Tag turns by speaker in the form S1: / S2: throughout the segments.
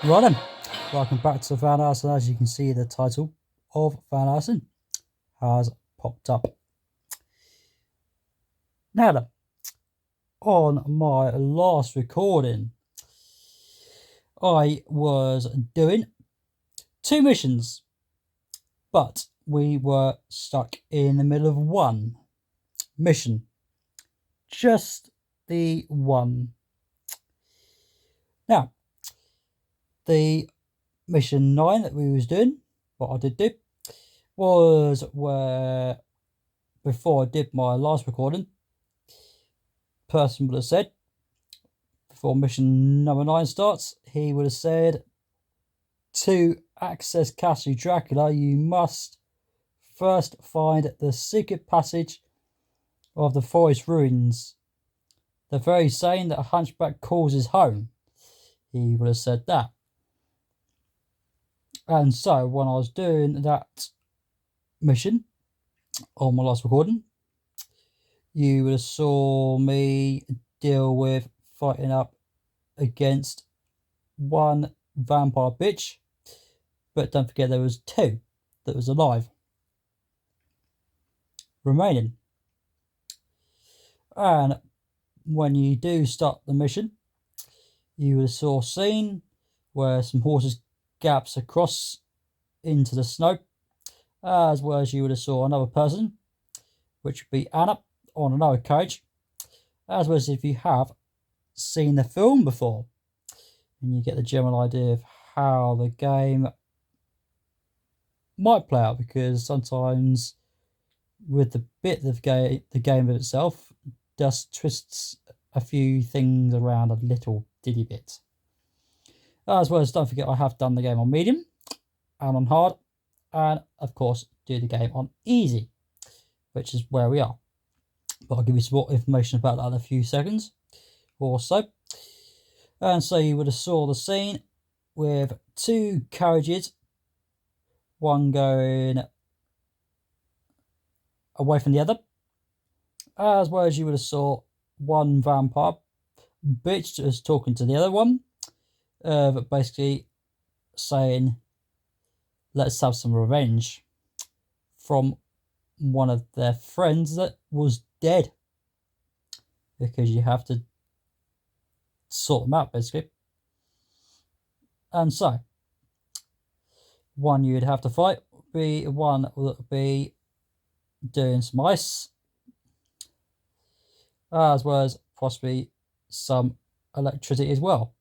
S1: Right then, welcome back to Van Helsing. As you can see, the title of Van Helsing has popped up. Now then, on my last recording, I was doing 2 missions, but we were stuck in the middle of one mission. Just the one. Now, the mission 9 that we was doing, what I did do, was where, before I did my last recording, person would have said, before mission number 9 starts, he would have said, to access Castle Dracula, you must first find the secret passage of the forest ruins, the very same that a hunchback calls his home. He would have said that. And so when I was doing that mission on my last recording, you would have saw me deal with fighting up against one vampire bitch, but don't forget there was 2 that was alive remaining. And when you do start the mission, you would have saw a scene where some horses gaps across into the snow, as well as you would have saw another person, which would be Anna, on another carriage, as well as if you have seen the film before, and you get the general idea of how the game might play out, because sometimes with the bit of the game itself just twists a few things around a little diddy bit. As well as, don't forget, I have done the game on medium and on hard, and of course do the game on easy, which is where we are. But I'll give you some more information about that in a few seconds or so. And so you would have saw the scene with 2 carriages, one going away from the other, as well as you would have saw one vampire bitch that was talking to the other one, basically saying, let's have some revenge from one of their friends that was dead, because you have to sort them out, basically. And so one you'd have to fight would be one that would be doing some ice, as well as possibly some electricity as well,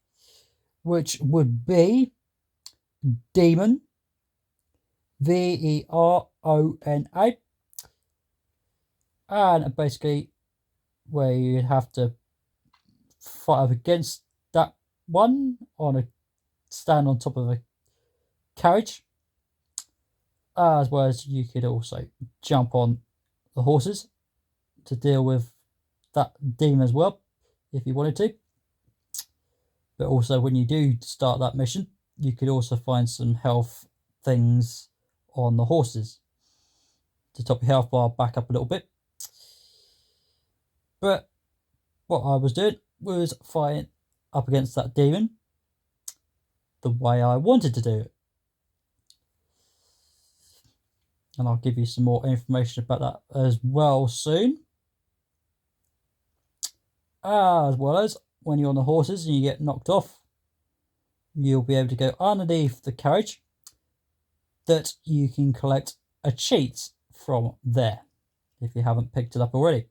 S1: which would be Demon, Verona, and basically where you'd have to fight up against that one on a stand on top of a carriage, as well as you could also jump on the horses to deal with that demon as well if you wanted to. But also, when you do start that mission, you could also find some health things on the horses to top your health bar back up a little bit. But what I was doing was fighting up against that demon the way I wanted to do it. And I'll give you some more information about that as well soon. As well as, when you're on the horses and you get knocked off, you'll be able to go underneath the carriage that you can collect a cheat from there, if you haven't picked it up already,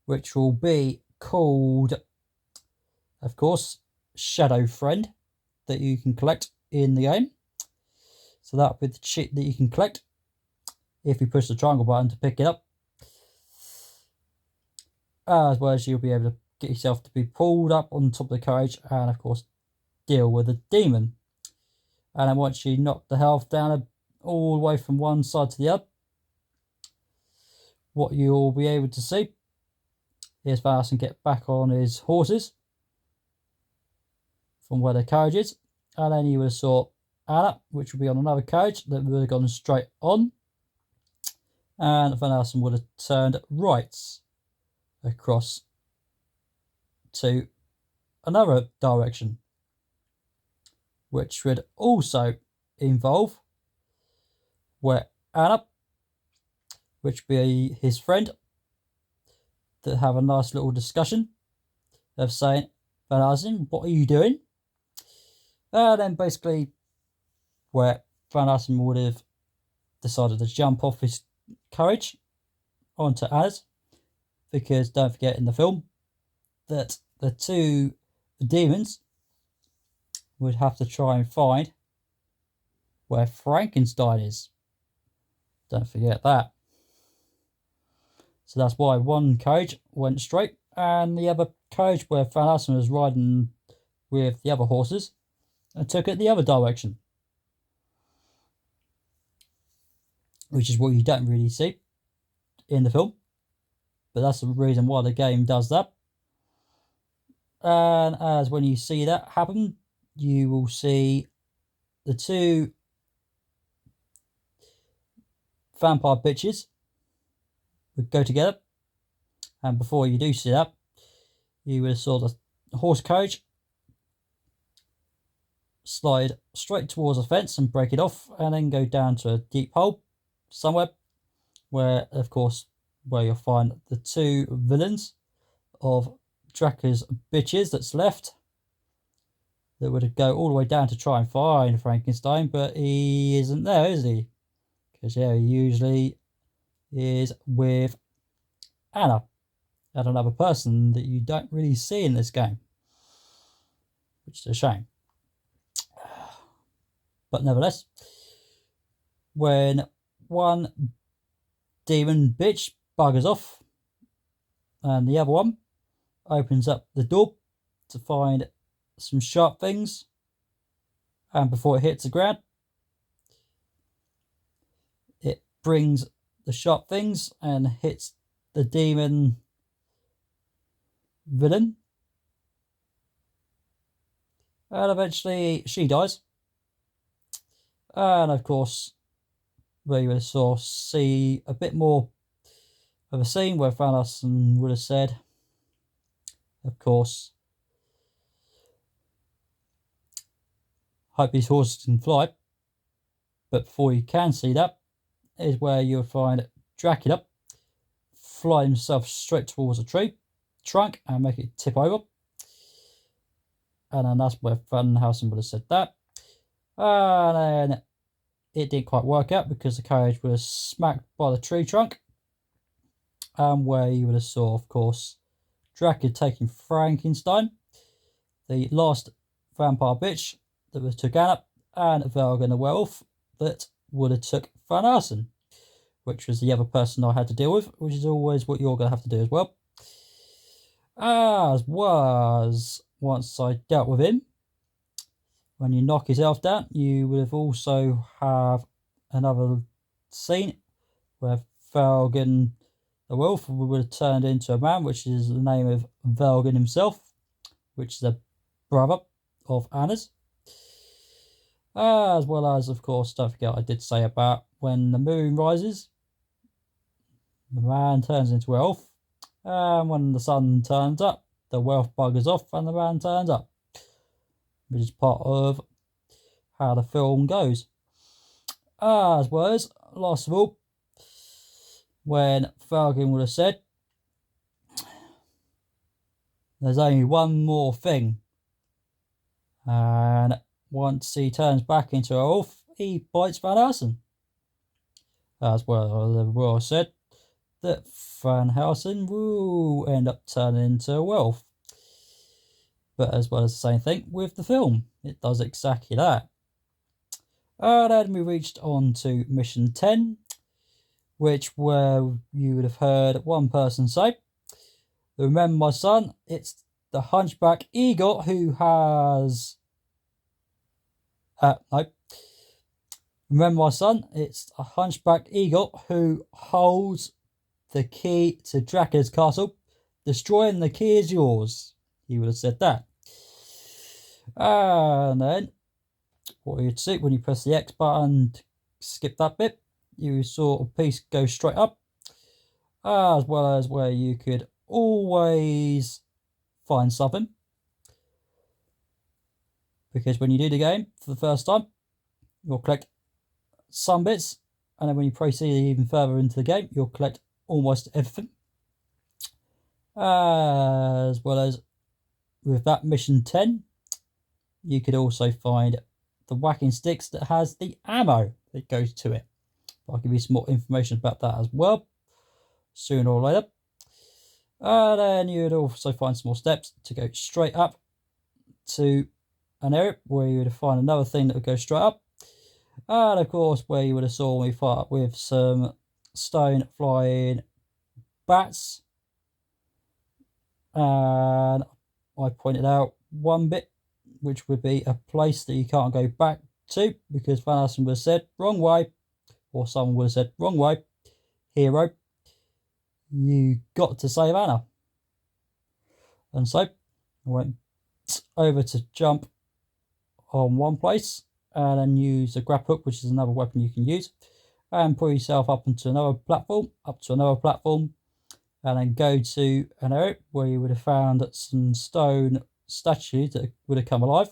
S1: which will be called, of course, Shadow Friend, that you can collect in the game. So that'll be the cheat that you can collect if you push the triangle button to pick it up, as well as you'll be able to get yourself to be pulled up on top of the carriage and, of course, deal with the demon. And then once you knock the health down all the way from one side to the other, what you'll be able to see is Van Helsing get back on his horses from where the carriage is, and then you would have saw Anna, which would be on another carriage that would have gone straight on, and Van Helsing would have turned right across to another direction. which would also involve where Anna, which would be his friend, to have a nice little discussion of saying, Van Helsing, what are you doing? And then basically where Van Helsing would have decided to jump off his carriage onto Anna's, because don't forget in the film that the two demons would have to try and find where Frankenstein is. Don't forget that. So that's why one carriage went straight and the other carriage where Van Helsing was riding with the other horses and took it the other direction. Which is what you don't really see in the film. But that's the reason why the game does that. And as when you see that happen, you will see the two vampire bitches would go together. And before you do see that, you would have saw the horse carriage slide straight towards a fence and break it off, and then go down to a deep hole somewhere where, of course, where you'll find the two villains of Dracula's bitches that's left, that would go all the way down to try and find Frankenstein, but he isn't there, is he? Because yeah, he usually is with Anna and another person that you don't really see in this game, which is a shame. But nevertheless, when one demon bitch buggers off and the other one opens up the door to find some sharp things, and before it hits the ground, it brings the sharp things and hits the demon villain, and eventually she dies. And of course, we would sort of see a bit more of a scene where Van Helsing would have said, of course, hope these horses can fly. But before you can see that, is where you'll find Dracula fly himself straight towards a tree trunk and make it tip over. And then that's where Van Helsing would have said that. And then it didn't quite work out because the carriage was smacked by the tree trunk. And where you would have saw, of course, Dracula taking Frankenstein, the last vampire bitch that was took Anna, and Velgen the werewolf that would have took Van Helsing, which was the other person I had to deal with, which is always what you're going to have to do as well. As was once I dealt with him, when you knock yourself down, you would have also have another scene where Velgen the wolf would have turned into a man, which is the name of Velgen himself, which is a brother of Anna's. As well as, of course, don't forget I did say about when the moon rises, the man turns into a wolf, and when the sun turns up, the wolf buggers off and the man turns up, which is part of how the film goes. As well as, last of all, when Falcon would have said, there's only one more thing, and once he turns back into a wolf, he bites Van Helsing. As well as said that Van Helsing will end up turning into a wolf. But as well as the same thing with the film, it does exactly that. And then we reached on to mission 10, which where you would have heard one person say, remember my son, it's the hunchback eagle who has... no. Remember my son, it's a hunchback eagle who holds the key to Dracula's castle. Destroying the key is yours. He would have said that. And then, what you'd see when you press the X button to skip that bit, you saw a piece go straight up, as well as where you could always find something. because when you do the game for the first time, you'll collect some bits, and then when you proceed even further into the game, you'll collect almost everything. As well as with that mission 10, you could also find the whacking sticks that has the ammo that goes to it. I'll give you some more information about that as well, sooner or later. And then you'd also find some more steps to go straight up to an area where you would find another thing that would go straight up. And of course, where you would have saw me fight up with some stone flying bats. And I pointed out one bit, which would be a place that you can't go back to, because Van Assen would have said wrong way, or someone would have said wrong way, hero, you got to save Anna. And so I went over to jump on one place and then use a grab hook, which is another weapon you can use, and pull yourself up onto another platform, and then go to an area where you would have found some stone statues that would have come alive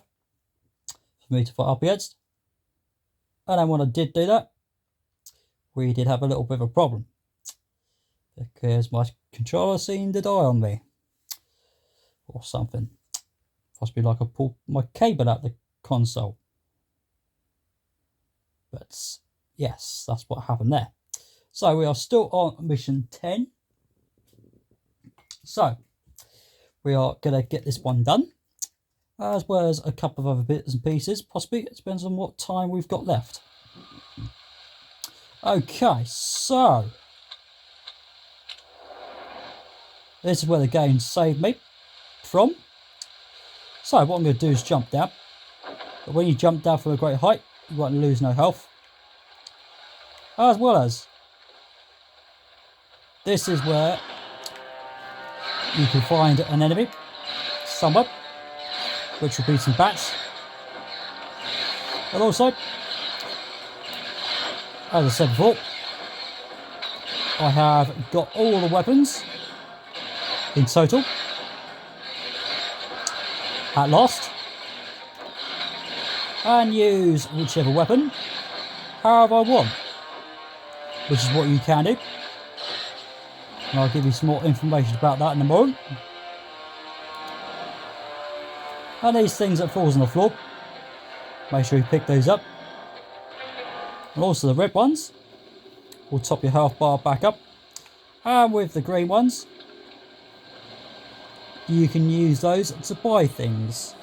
S1: for me to fight up against. And then when I did do that, we did have a little bit of a problem, because my controller seemed to die on me or something. Possibly like I pulled my cable out the console. But yes, that's what happened there. So we are still on mission 10. So we are going to get this one done, as well as a couple of other bits and pieces. Possibly, it depends on what time we've got left. Okay, so this is where the game saved me from. So what I'm going to do is jump down. But when you jump down from a great height, you won't lose no health. As well as, this is where you can find an enemy somewhere, which will be some bats. And also, as I said before, I have got all the weapons in total at last, and use whichever weapon however I want, which is what you can do. And I'll give you some more information about that in a moment. And these things that falls on the floor, make sure you pick those up. And also the red ones will top your health bar back up. And with the green ones, you can use those to buy things.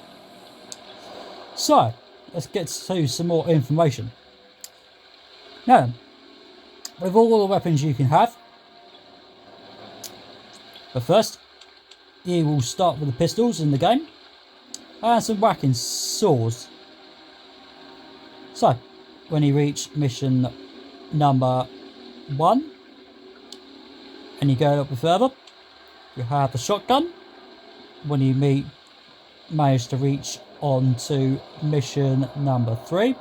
S1: So, let's get to some more information. Now, with all the weapons you can have, but first, you will start with the pistols in the game and some whacking saws. So, when you reach mission number 1 and you go a little bit further, you have the shotgun. When you manage to reach on to mission number 3,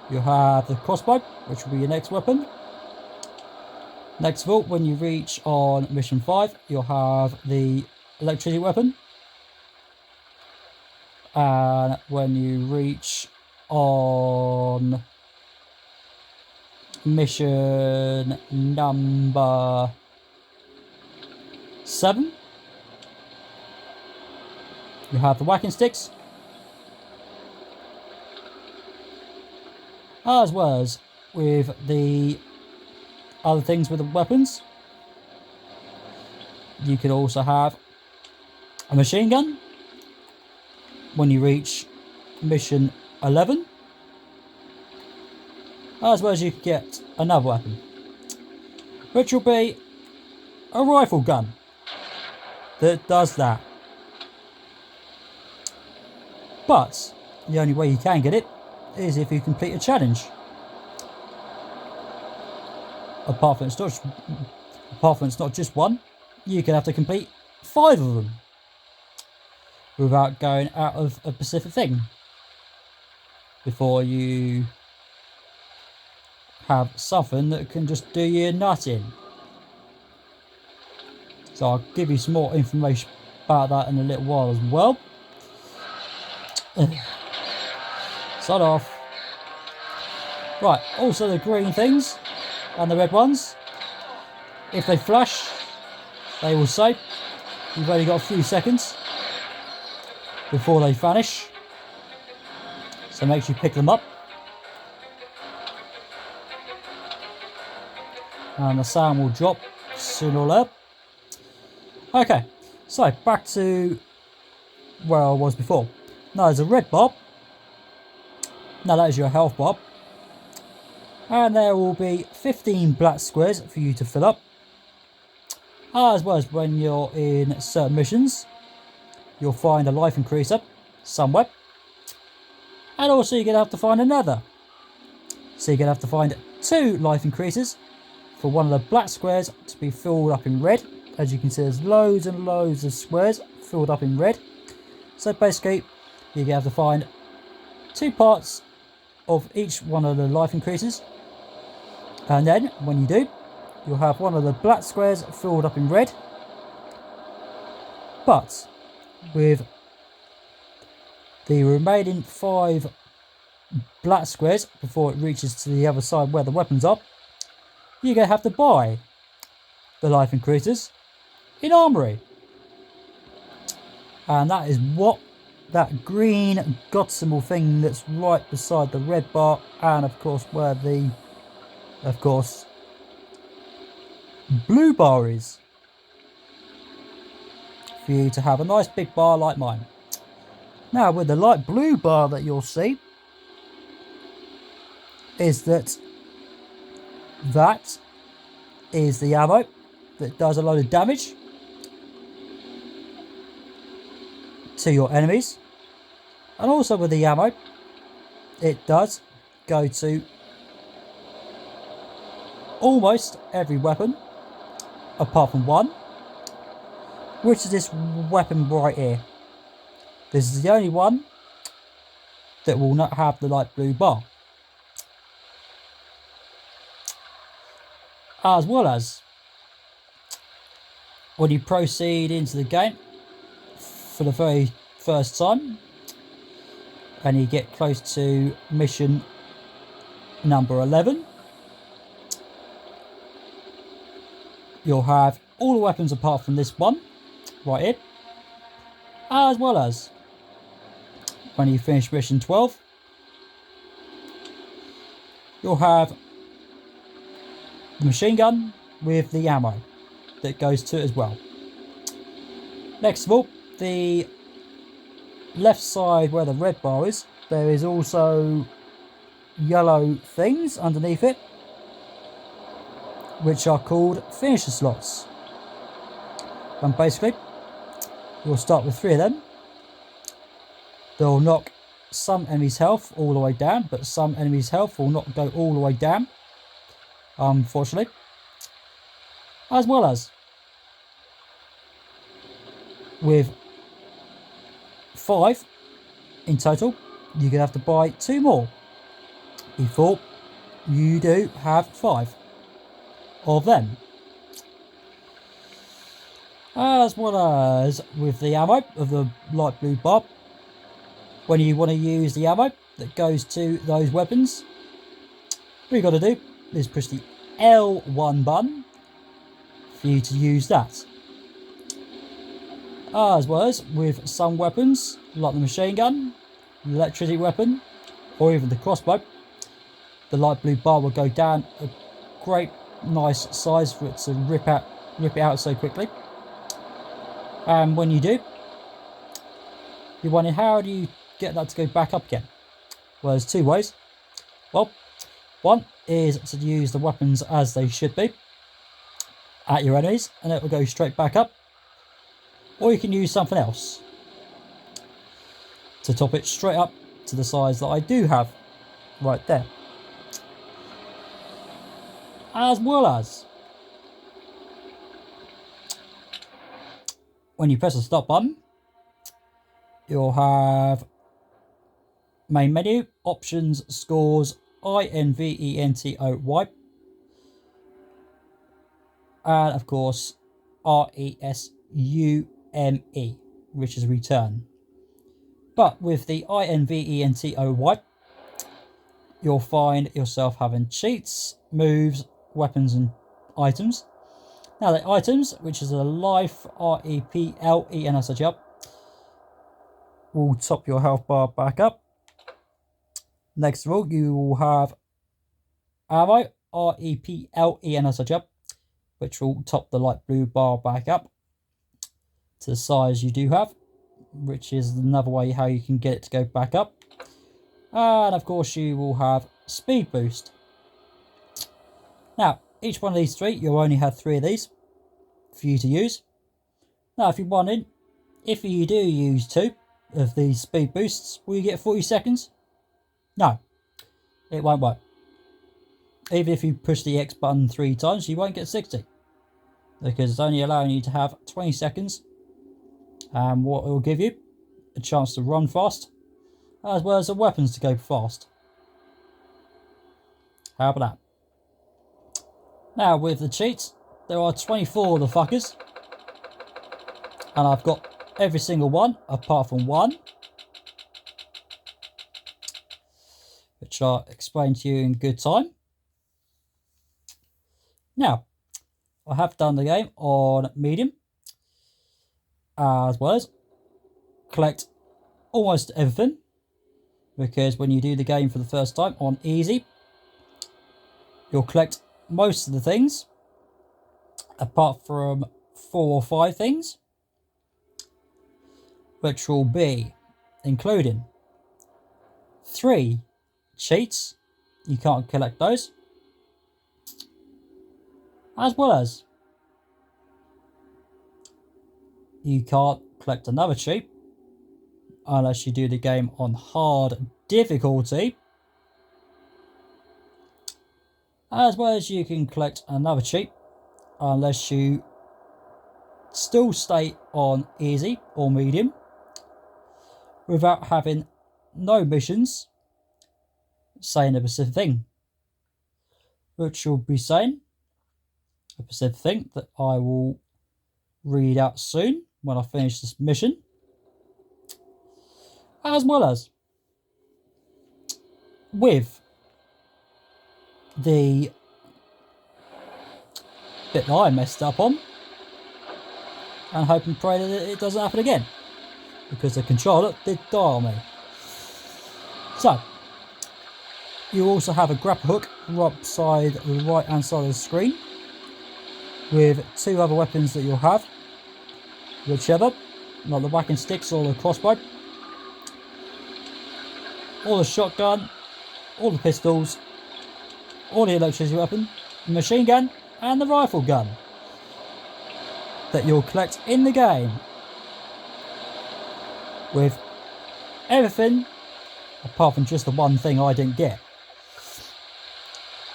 S1: you have the crossbow, which will be your next weapon. Next of all, when you reach on mission 5, you'll have the electricity weapon. And when you reach on mission number 7, you have the whacking sticks, as well as with the other things with the weapons. You could also have a machine gun when you reach mission 11, as well as you could get another weapon, which will be a rifle gun that does that. But the only way you can get it is if you complete a challenge. Apart from it's not just one, you can have to complete 5 of them without going out of a specific thing before you have something that can just do your nut in. So I'll give you some more information about that in a little while as well. Sod off. Right, also the green things and the red ones, if they flash, they will say you've only got a few seconds before they vanish. So make sure you pick them up. And the sound will drop sooner or later. Okay, so back to where I was before. Now there's a red bar. Now that is your health bar. And there will be 15 black squares for you to fill up. As well as when you're in certain missions, you'll find a life increaser somewhere. And also you're going to have to find another. So you're going to have to find 2 life increases for one of the black squares to be filled up in red. As you can see, there's loads and loads of squares filled up in red. So basically, you're going to have to find 2 parts of each one of the life increases. And then, when you do, you'll have one of the black squares filled up in red. But, with the remaining 5 black squares before it reaches to the other side where the weapons are, you're going to have to buy the life increases in Armory. And that is what that green God symbol thing that's right beside the red bar, and of course where the blue bar is, for you to have a nice big bar like mine. Now with the light blue bar that you'll see is that is the ammo that does a load of damage to your enemies. And also with the ammo, it does go to almost every weapon apart from one, which is this weapon right here. This is the only one that will not have the light blue bar. As well as when you proceed into the game for the very first time and you get close to mission number 11, you'll have all the weapons apart from this one right here. As well as when you finish mission 12, you'll have the machine gun with the ammo that goes to it as well. Next of all, the left side where the red bar is, there is also yellow things underneath it, which are called finisher slots. And basically, you'll start with 3 of them. They'll knock some enemies' health all the way down, but some enemies' health will not go all the way down, unfortunately. As well as with 5 in total, you're going to have to buy 2 more before you do have 5 of them. As well as with the ammo of the light blue bar, when you want to use the ammo that goes to those weapons, all you got to do is push the L1 button for you to use that. As well as with some weapons like the machine gun, the electricity weapon, or even the crossbow, the light blue bar will go down a great nice size for it to rip it out so quickly. And when you do, you're wondering, how do you get that to go back up again? Well, there's 2 ways. Well, one is to use the weapons as they should be at your enemies, and it will go straight back up. Or you can use something else to top it straight up to the size that I do have right there. As well as when you press the stop button, you'll have main menu, options, scores, INVENTOY, and of course RESUME, which is return. But with the INVENTOY, you'll find yourself having cheats, moves, weapons and items. Now the items, which is a life, R-E-P-L-E-N, such up, will top your health bar back up. Next of all, you will have ammo, R-E-P-L-E-N, such up, which will top the light blue bar back up to the size you do have, which is another way how you can get it to go back up. And of course you will have speed boost. Now each one of these three, you'll only have 3 of these for you to use. Now if you do use 2 of these speed boosts, will you get 40 seconds? No, it won't work. Even if you push the X button 3 times, you won't get 60, because it's only allowing you to have 20 seconds. And what it will give you, a chance to run fast, as well as the weapons to go fast. How about that? Now with the cheats, there are 24 of the fuckers, and I've got every single one apart from one, which I'll explain to you in good time. Now, I have done the game on medium, as well as collect almost everything, because when you do the game for the first time on easy, you'll collect most of the things apart from 4 or 5 things, which will be including 3 cheats. You can't collect those, as well as you can't collect another cheat unless you do the game on hard difficulty, as well as you can collect another cheat unless you still stay on easy or medium without having no missions saying a specific thing, which will be saying a specific thing that I will read out soon when I finish this mission, as well as with the bit that I messed up on, and hope and pray that it doesn't happen again, because the controller did die on me. So you also have a grapple hook right beside the right hand side of the screen with 2 other weapons that you'll have, whichever, like the whacking sticks or the crossbow, or the shotgun, or the pistols, or the electricity weapon, the machine gun and the rifle gun that you'll collect in the game, with everything apart from just the one thing I didn't get,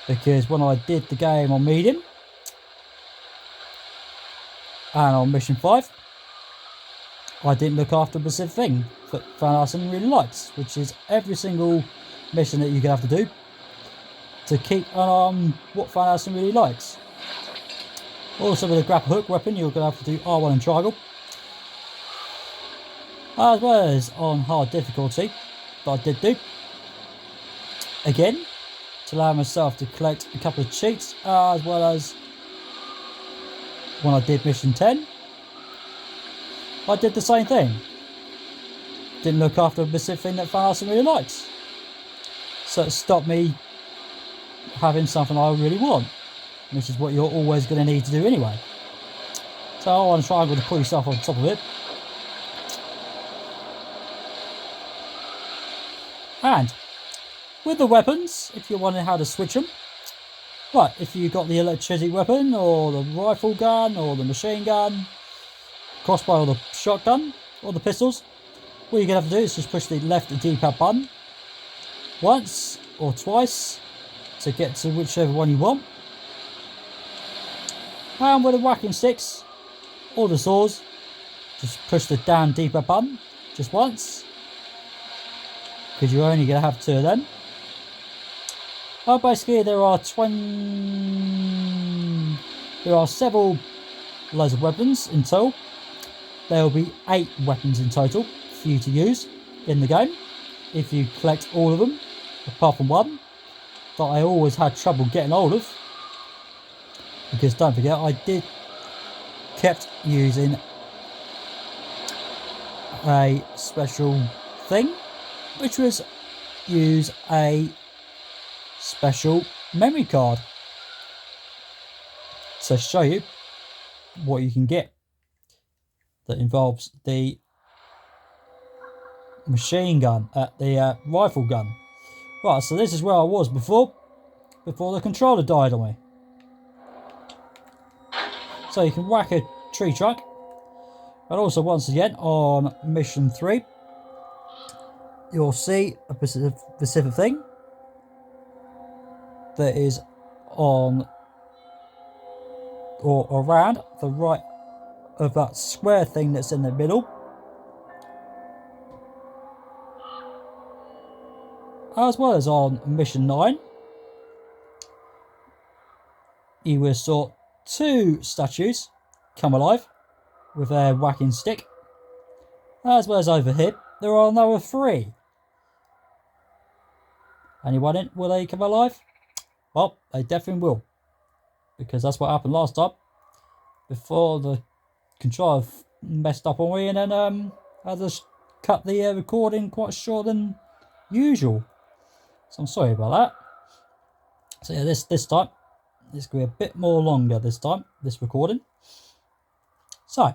S1: because when I did the game on medium and on mission 5, I didn't look after a specific thing that Van Helsing really likes, which is every single mission that you're going to have to do to keep an eye on what Van Helsing really likes. Also with a grapple hook weapon, you're going to have to do R1 and triangle, as well as on hard difficulty that I did do, again to allow myself to collect a couple of cheats, as well as when I did mission 10 I did the same thing. Didn't look after a specific thing that Van Helsing really likes, so it stopped me having something I really want, which is what you're always going to need to do anyway. So I want to try to pull yourself on top of it. And with the weapons, if you're wondering how to switch them, right, if you got the electricity weapon or the rifle gun or the machine gun, crossbow or the shotgun or the pistols, what you're going to have to do is just push the left D-pad button once or twice to get to whichever one you want. And with the whacking sticks or the saws, just push the down D-pad button just once, because you're only going to have 2 of them. Well, basically there are several loads of weapons in total. There will be 8 weapons in total for you to use in the game if you collect all of them apart from one. that I always had trouble getting hold of. Because don't forget, I kept using a special thing, which was use a special memory card to show you what you can get that involves the machine gun, the rifle gun. Right, so this is where I was before the controller died on me. So you can whack a tree trunk, and also once again on mission 3, you'll see a specific thing that is on or around the right of that square thing that's in the middle. As well as on mission 9, you will saw 2 statues come alive with their whacking stick. As well as over here, there are another 3. Anyone in? Will they come alive? Well, they definitely will. Because that's what happened last time. Before the controller messed up on me, and then I had to cut the recording quite short than usual. So I'm sorry about that. So yeah, this time, it's going to be a bit more longer this time, this recording. So,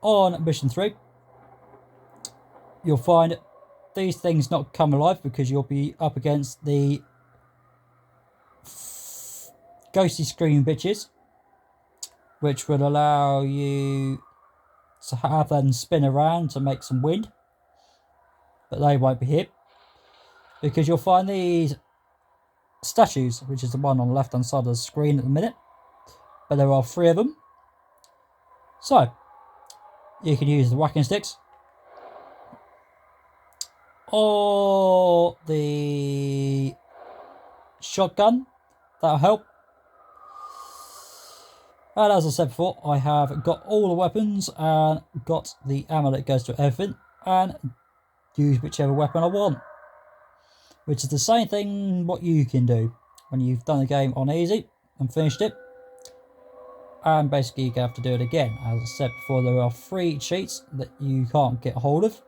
S1: on mission 3, you'll find these things not come alive because you'll be up against the ghosty screaming bitches, which will allow you to have them spin around to make some wind. But they won't be here because you'll find these statues, which is the one on the left hand side of the screen at the minute, but there are 3 of them. So you can use the whacking sticks or the shotgun. That'll help. And as I said before, I have got all the weapons and got the ammo that goes to everything, and use whichever weapon I want, which is the same thing what you can do when you've done the game on easy and finished it, and basically you have to do it again. As I said before, there are 3 cheats that you can't get hold of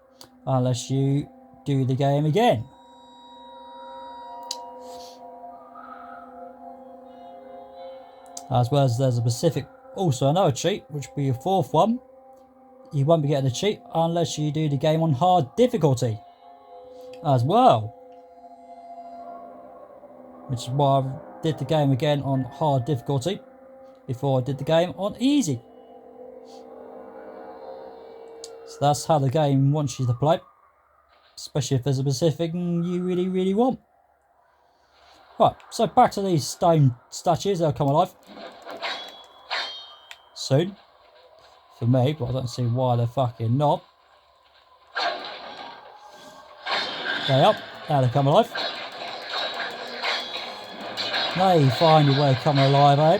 S1: unless you do the game again. As well as there's a specific, also another cheat, which will be a 4th one. You won't be getting a cheat unless you do the game on hard difficulty as well, which is why I did the game again on hard difficulty before I did the game on easy. So that's how the game wants you to play, especially if there's a specific thing you really want. Right, so back to these stone statues. They'll come alive soon for me, but I don't see why they're fucking not. They up, now they come alive. They find a way of coming alive, eh?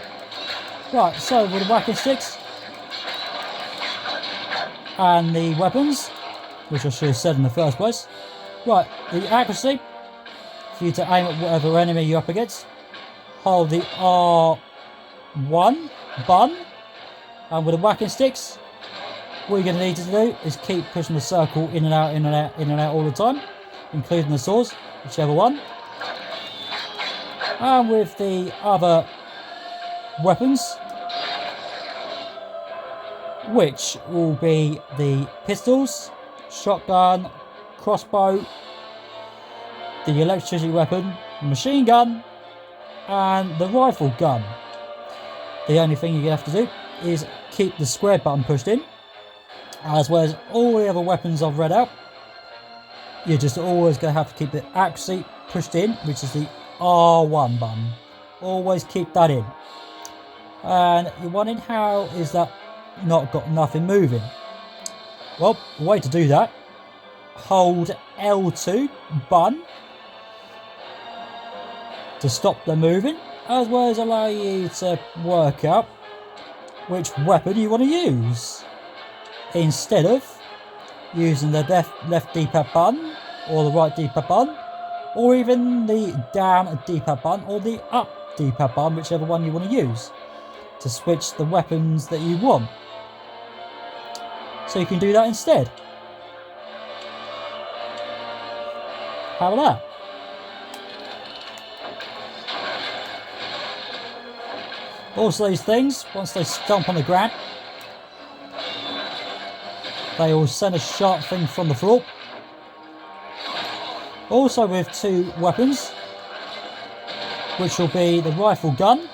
S1: Right, so with the whacking sticks and the weapons, which I should have said in the first place. Right, the accuracy for you to aim at whatever enemy you're up against. Hold the R1 button, and with the whacking sticks, what you're going to need to do is keep pushing the circle in and out, in and out, in and out all the time, including the swords, whichever one. And with the other weapons, which will be the pistols, shotgun, crossbow, the electricity weapon, machine gun, and the rifle gun. The only thing you have to do is keep the square button pushed in, as well as all the other weapons I've read out. You're just always going to have to keep the accuracy pushed in, which is the R1 button. Always keep that in. And you're wondering, how is that not got nothing moving? Well, the way to do that, hold L2 button to stop them moving, as well as allow you to work out which weapon you want to use, instead of using the left D-pad button or the right D-pad button. or even the down D-pad button or the up D-pad button, whichever one you want to use, to switch the weapons that you want. So you can do that instead. How about that? Also, these things, once they stomp on the ground, they will send a sharp thing from the floor. Also with two weapons, which will be the rifle gun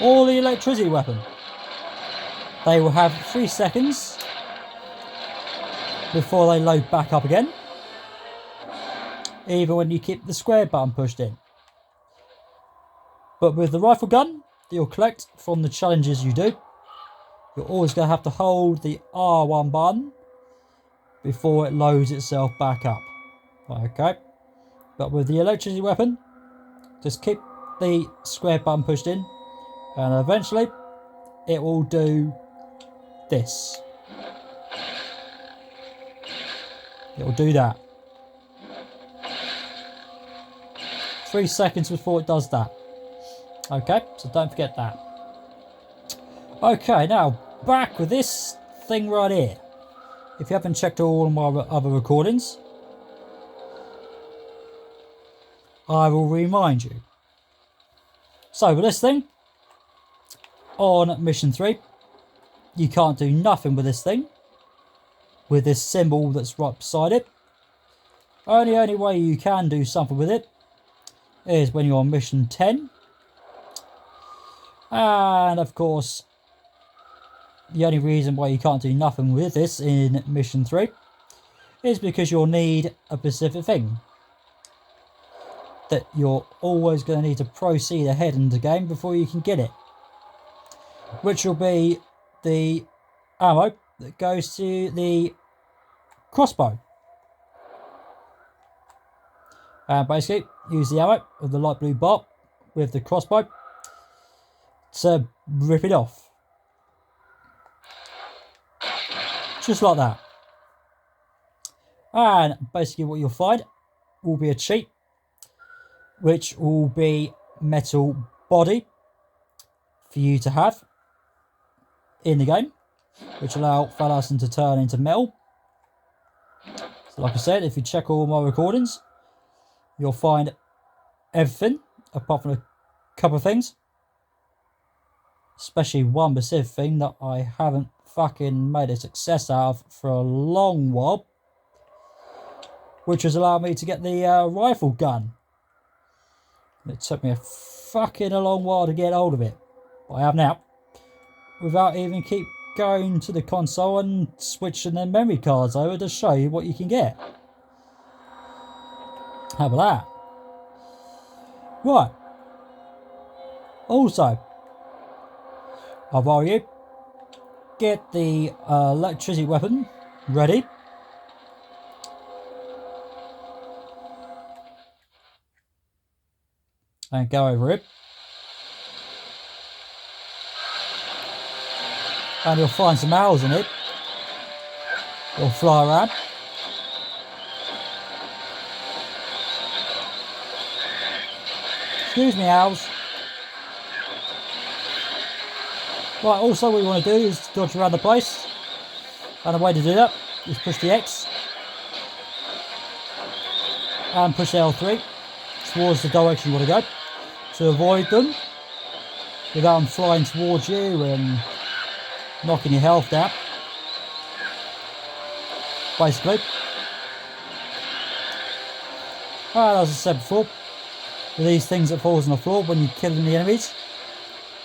S1: or the electricity weapon. They will have 3 seconds before they load back up again, even when you keep the square button pushed in. But with the rifle gun that you'll collect from the challenges you do, you're always going to have to hold the R1 button before it loads itself back up. Okay, but with the electricity weapon, just keep the square button pushed in and eventually it will do this. It will do that. 3 seconds before it does that. Okay, so don't forget that. Okay, now back with this thing right here. If you haven't checked all of my other recordings, I will remind you. So with this thing, on mission 3, you can't do nothing with this thing, with this symbol that's right beside it. Only way you can do something with it is when you're on mission 10. And of course, the only reason why you can't do nothing with this in mission 3 is because you'll need a specific thing that you're always going to need to proceed ahead in the game before you can get it, which will be the ammo that goes to the crossbow. And basically use the ammo of the light blue bar with the crossbow to rip it off, just like that. And basically what you'll find will be a cheat, which will be metal body for you to have in the game, which allow Phalasson to turn into metal. So like I said, if you check all my recordings, you'll find everything apart from a couple of things, especially one specific thing that I haven't fucking made a success out of for a long while, which has allowed me to get the rifle gun. It took me a long while to get hold of it, but I have now, without even keep going to the console and switching the memory cards over to show you what you can get. How about that? Right. Also, I'll borrow you. Get the electricity weapon ready. And go over it. And you'll find some owls in it. They'll fly around. Excuse me, owls. Right, also what you want to do is dodge around the place. And the way to do that is push the X. And push L3 towards the direction you want to go, to avoid them without them flying towards you and knocking your health down, basically. As I said before, with these things that falls on the floor when you're killing the enemies,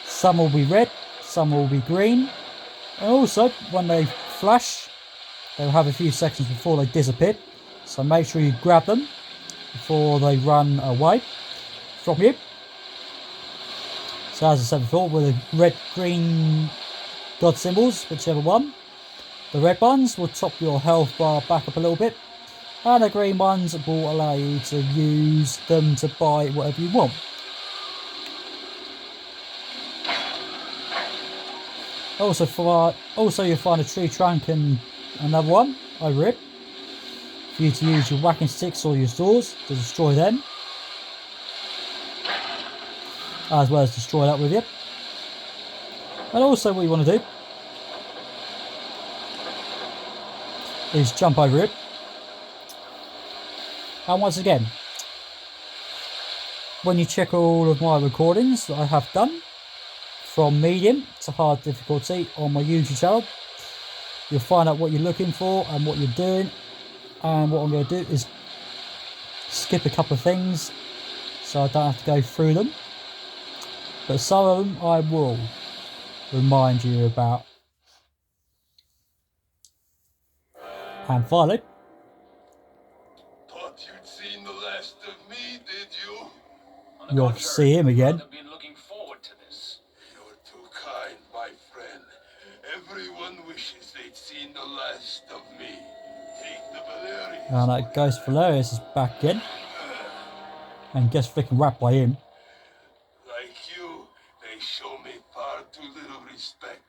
S1: some will be red, some will be green, and also when they flash, they'll have a few seconds before they disappear, so make sure you grab them before they run away from you. So as I said before, with the red, green God symbols, whichever one, the red ones will top your health bar back up a little bit, and the green ones will allow you to use them to buy whatever you want. Also you'll find a tree trunk and another one over it for you to use your whacking sticks or your saws to destroy them, as well as destroy that with you. And also what you want to do is jump over it. And once again, when you check all of my recordings that I have done from medium to hard difficulty on my YouTube channel, you'll find out what you're looking for and what you're doing. And what I'm going to do is skip a couple of things so I don't have to go through them, but some of them I will remind you about. And finally,
S2: thought you'd seen the last of me, did you?
S1: you'll see him again.
S2: I've been looking forward to this. You're too kind, my friend. Everyone wishes they'd seen the last of me. Take the Valerians.
S1: And that Ghost Valerius is back again and gets freaking wrapped by him.
S2: Like you, they show me far too little respect.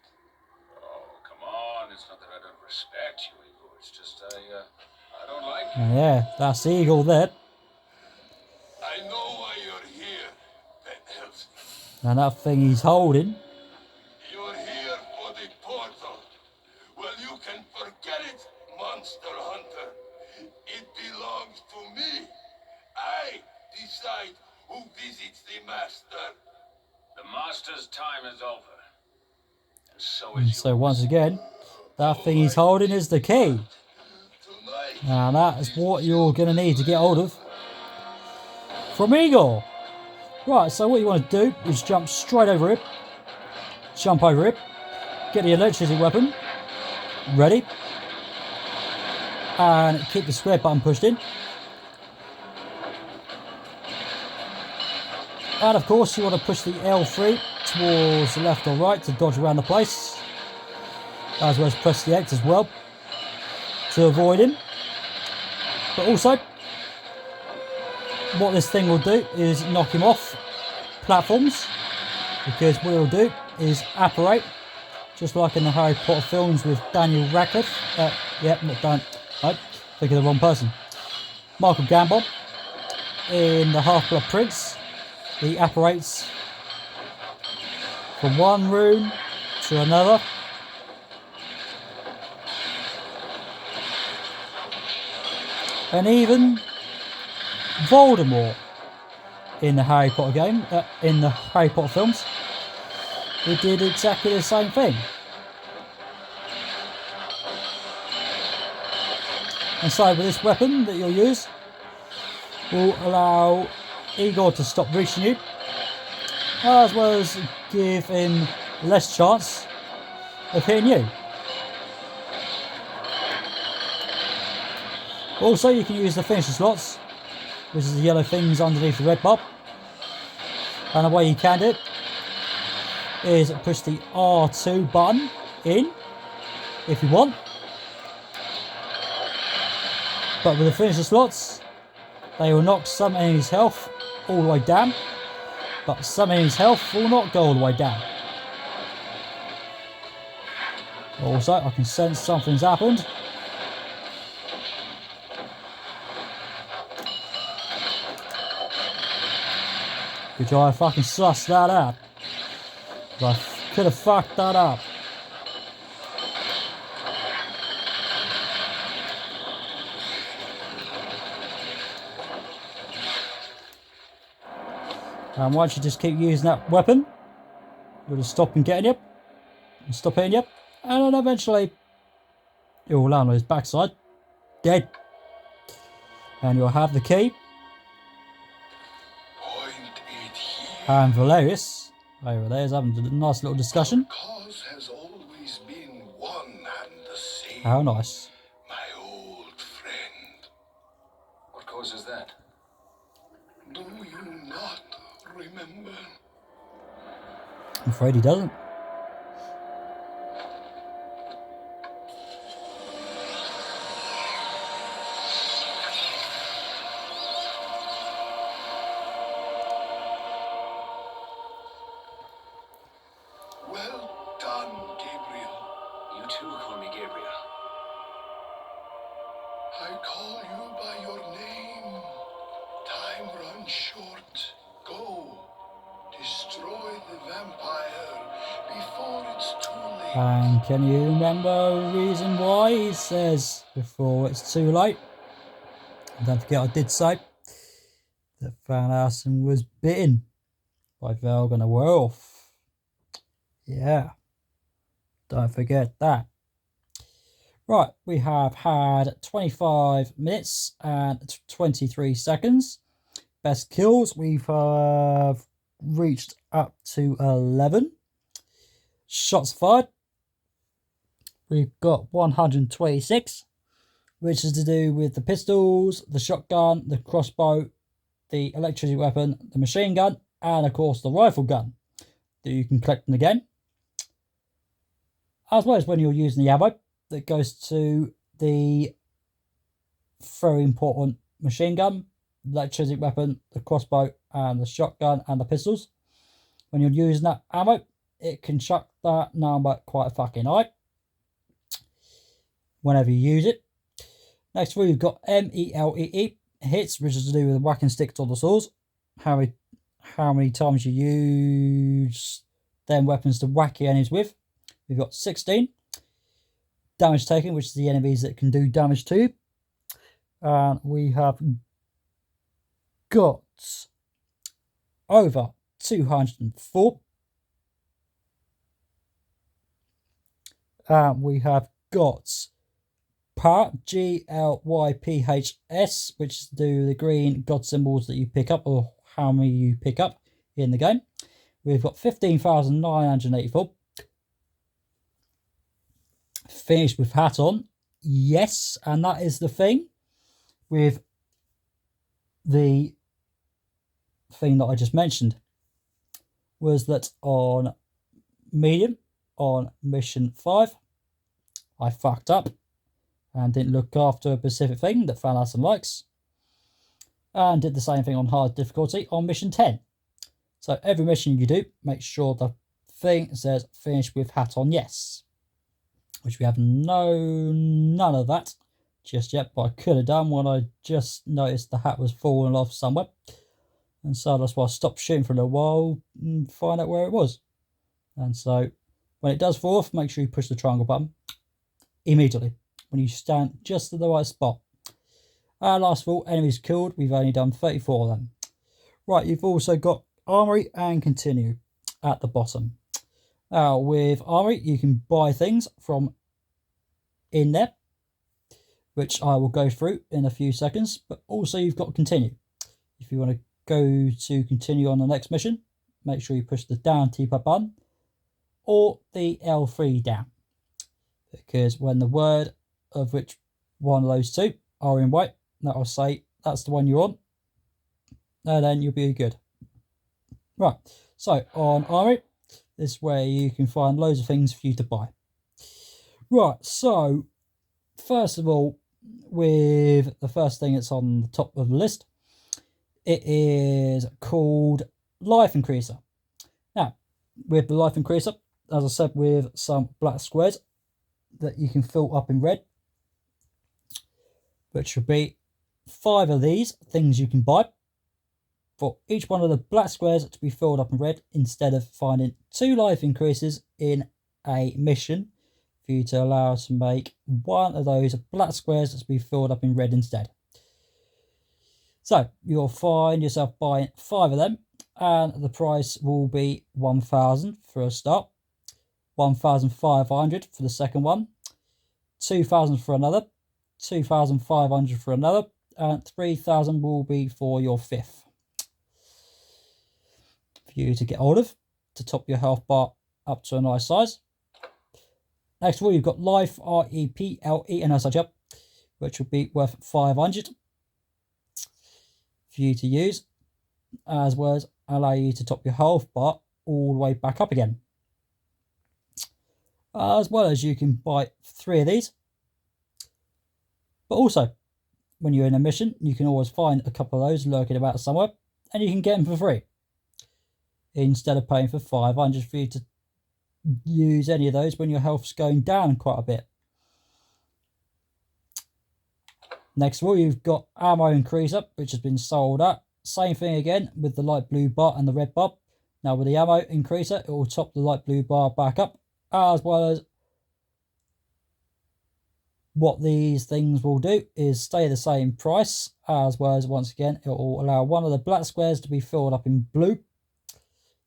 S2: Oh, come on. It's not that I don't respect you, Igor. It's just I don't like you.
S1: And yeah, that's the eagle there.
S2: I know why you're here, Pet Helsing.
S1: And that thing he's holding.
S2: You're here for the portal. Well, you can forget it, Monster Hunter. It belongs to me. I decide who visits the Master. The Master's time is over. And so is
S1: So once again, that thing he's holding is the key. And that is what you're going to need to get hold of from Igor. Right, so what you want to do is jump straight over it. Jump over it. Get the electricity weapon ready. And keep the square button pushed in. And of course you want to push the L3 towards the left or right to dodge around the place. As well as press the X as well to avoid him. But also, what this thing will do is knock him off platforms. Because what it will do is apparate, just like in the Harry Potter films with Daniel Radcliffe. Not Dan. Nope, thinking of the wrong person. Michael Gambon in the Half-Blood Prince. He apparates from one room to another. And even Voldemort in the Harry Potter game, in the Harry Potter films, he did exactly the same thing. And so with this weapon that you'll use, will allow Igor to stop reaching you, as well as give him less chance of hitting you. Also, you can use the finisher slots, which is the yellow things underneath the red bar. And the way you can do it is push the R2 button in, if you want. But with the finisher slots, they will knock some enemies' health all the way down, but some enemies' health will not go all the way down. Also, I can sense something's happened. Which I fucking sussed that out. I could have fucked that up. And once you just keep using that weapon, you'll just stop him getting you, and stop hitting you, and then eventually it will land on his backside, dead. And you'll have the key. And Valerius over there is having a nice little discussion.
S2: Cause has always been one and the same.
S1: How nice.
S2: My old friend. What cause is that? Do you not remember?
S1: I'm afraid he doesn't.
S2: Well done, Gabriel. You too call me Gabriel. I call you by your name. Time runs short. Go. Destroy the vampire before it's too late.
S1: And can you remember the reason why he says before it's too late? And don't forget I did say that Van Helsing was bitten by Velgen the werewolf. Yeah, don't forget that. Right, we have had 25 minutes and 23 seconds. Best kills, we've reached up to 11. Shots fired, we've got 126, which is to do with the pistols, the shotgun, the crossbow, the electricity weapon, the machine gun, and of course the rifle gun that you can collect in the game. As well as when you're using the ammo that goes to the very important machine gun, electricity weapon, the crossbow, and the shotgun and the pistols. When you're using that ammo, it can chuck that number quite fucking high whenever you use it. Next we've got MELEE hits, which is to do with whacking sticks or the saws. How many times you use them weapons to whack your enemies with. We've got 16. Damage taken, which is the enemies that can do damage to you. And we have got over 204. We have got part GLYPHS, which is to do the green god symbols that you pick up, or how many you pick up in the game. We've got 15,984. Finished with hat on. Yes, and that is the thing with the thing that I just mentioned, was that on medium, on mission 5, I fucked up and didn't look after a specific thing that Van Helsing likes, and did the same thing on hard difficulty on mission 10. So every mission you do, make sure the thing says finish with hat on yes, which we have none of that just yet, but I could have done when I just noticed the hat was falling off somewhere, and so that's why I stopped shooting for a little while and find out where it was. And so when it does fall off, make sure you push the triangle button immediately when you stand just at the right spot. And last of all, enemies killed, we've only done 34 of them. Right, you've also got armory and continue at the bottom. Now with armory, you can buy things from in there, which I will go through in a few seconds, but also you've got continue. If you want to go to continue on the next mission, make sure you push the down T-pad button or the L3 down, because when the word of which one of those two are in white, that will say that's the one you're on, and then you'll be good. Right, so on armory, this is where you can find loads of things for you to buy. Right, so first of all, with the first thing that's on the top of the list, it is called Life Increaser. Now, with the Life Increaser, as I said, with some black squares that you can fill up in red, which would be 5 of these things you can buy for each one of the black squares to be filled up in red, instead of finding 2 life increases in a mission for you to allow us to make one of those black squares to be filled up in red instead. So you'll find yourself buying 5 of them, and the price will be 1,000 for a start, 1,500 for the second one, 2,000 for another, 2,500 for another, and 3,000 will be for your 5th for you to get hold of to top your health bar up to a nice size. Next of all, you've got Life REPLE and such up, which will be worth 500 for you to use, as well as allow you to top your health bar all the way back up again. As well as you can buy 3 of these, but also when you're in a mission, you can always find a couple of those lurking about somewhere, and you can get them for free instead of paying for 500 for you to use any of those when your health's going down quite a bit. Next of all, you've got ammo increaser, which has been sold at. Same thing again with the light blue bar and the red bar. Now with the ammo increaser, it will top the light blue bar back up, as well as what these things will do is stay the same price, as well as once again, it will allow one of the black squares to be filled up in blue.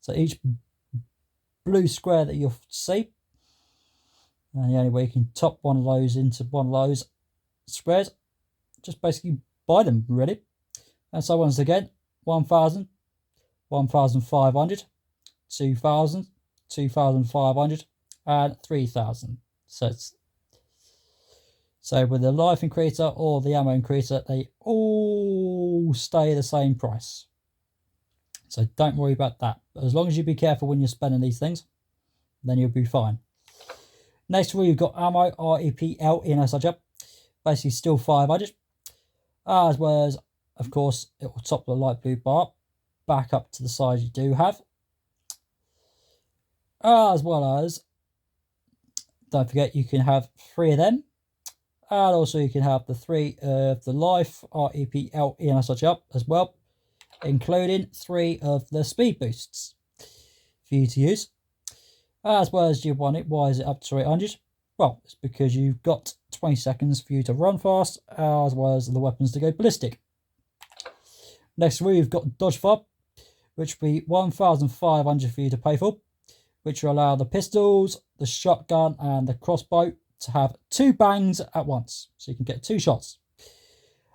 S1: So each blue square that you'll see, and the only way you can top one of those into one of those squares, just basically buy them ready. And so once again, 1,000, 1,500, 2,000, 2,500, and 3,000. So with the life increaser or the ammo increaser, they all stay the same price. So don't worry about that. But as long as you be careful when you're spending these things, then you'll be fine. Next of all, you've got ammo, REPL, in such up. Basically still 500. As well as, of course, it will top the light blue bar back up to the size you do have. As well as, don't forget, you can have 3 of them. And also you can have the 3 of the life, REPL, in such up as well, including 3 of the speed boosts for you to use. As well as, do you want it? Why is it up to 800? Well, it's because you've got 20 seconds for you to run fast, as well as the weapons to go ballistic. Next we've got dodge fob, which will be 1,500 for you to pay for, which will allow the pistols, the shotgun, and the crossbow to have 2 bangs at once, so you can get 2 shots.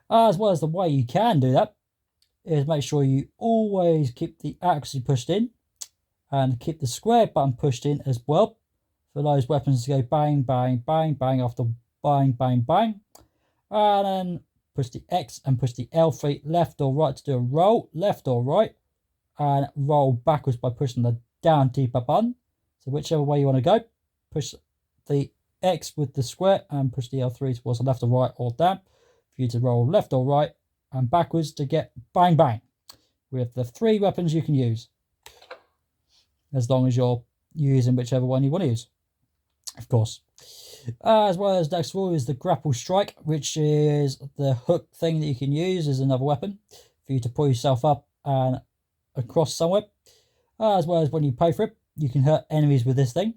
S1: As well as, the way you can do that is make sure you always keep the accuracy pushed in and keep the square button pushed in as well for those weapons to go bang, bang, bang, bang after bang, bang, bang. And then push the X and push the L3 left or right to do a roll, left or right, and roll backwards by pushing the down deeper button. So whichever way you want to go, push the X with the square and push the L3 towards the left or right or down for you to roll left or right and backwards to get bang, bang with the 3 weapons you can use, as long as you're using whichever one you want to use, of course. As well as, next of all, is the grapple strike, which is the hook thing that you can use as another weapon for you to pull yourself up and across somewhere. As well as, when you pay for it, you can hurt enemies with this thing.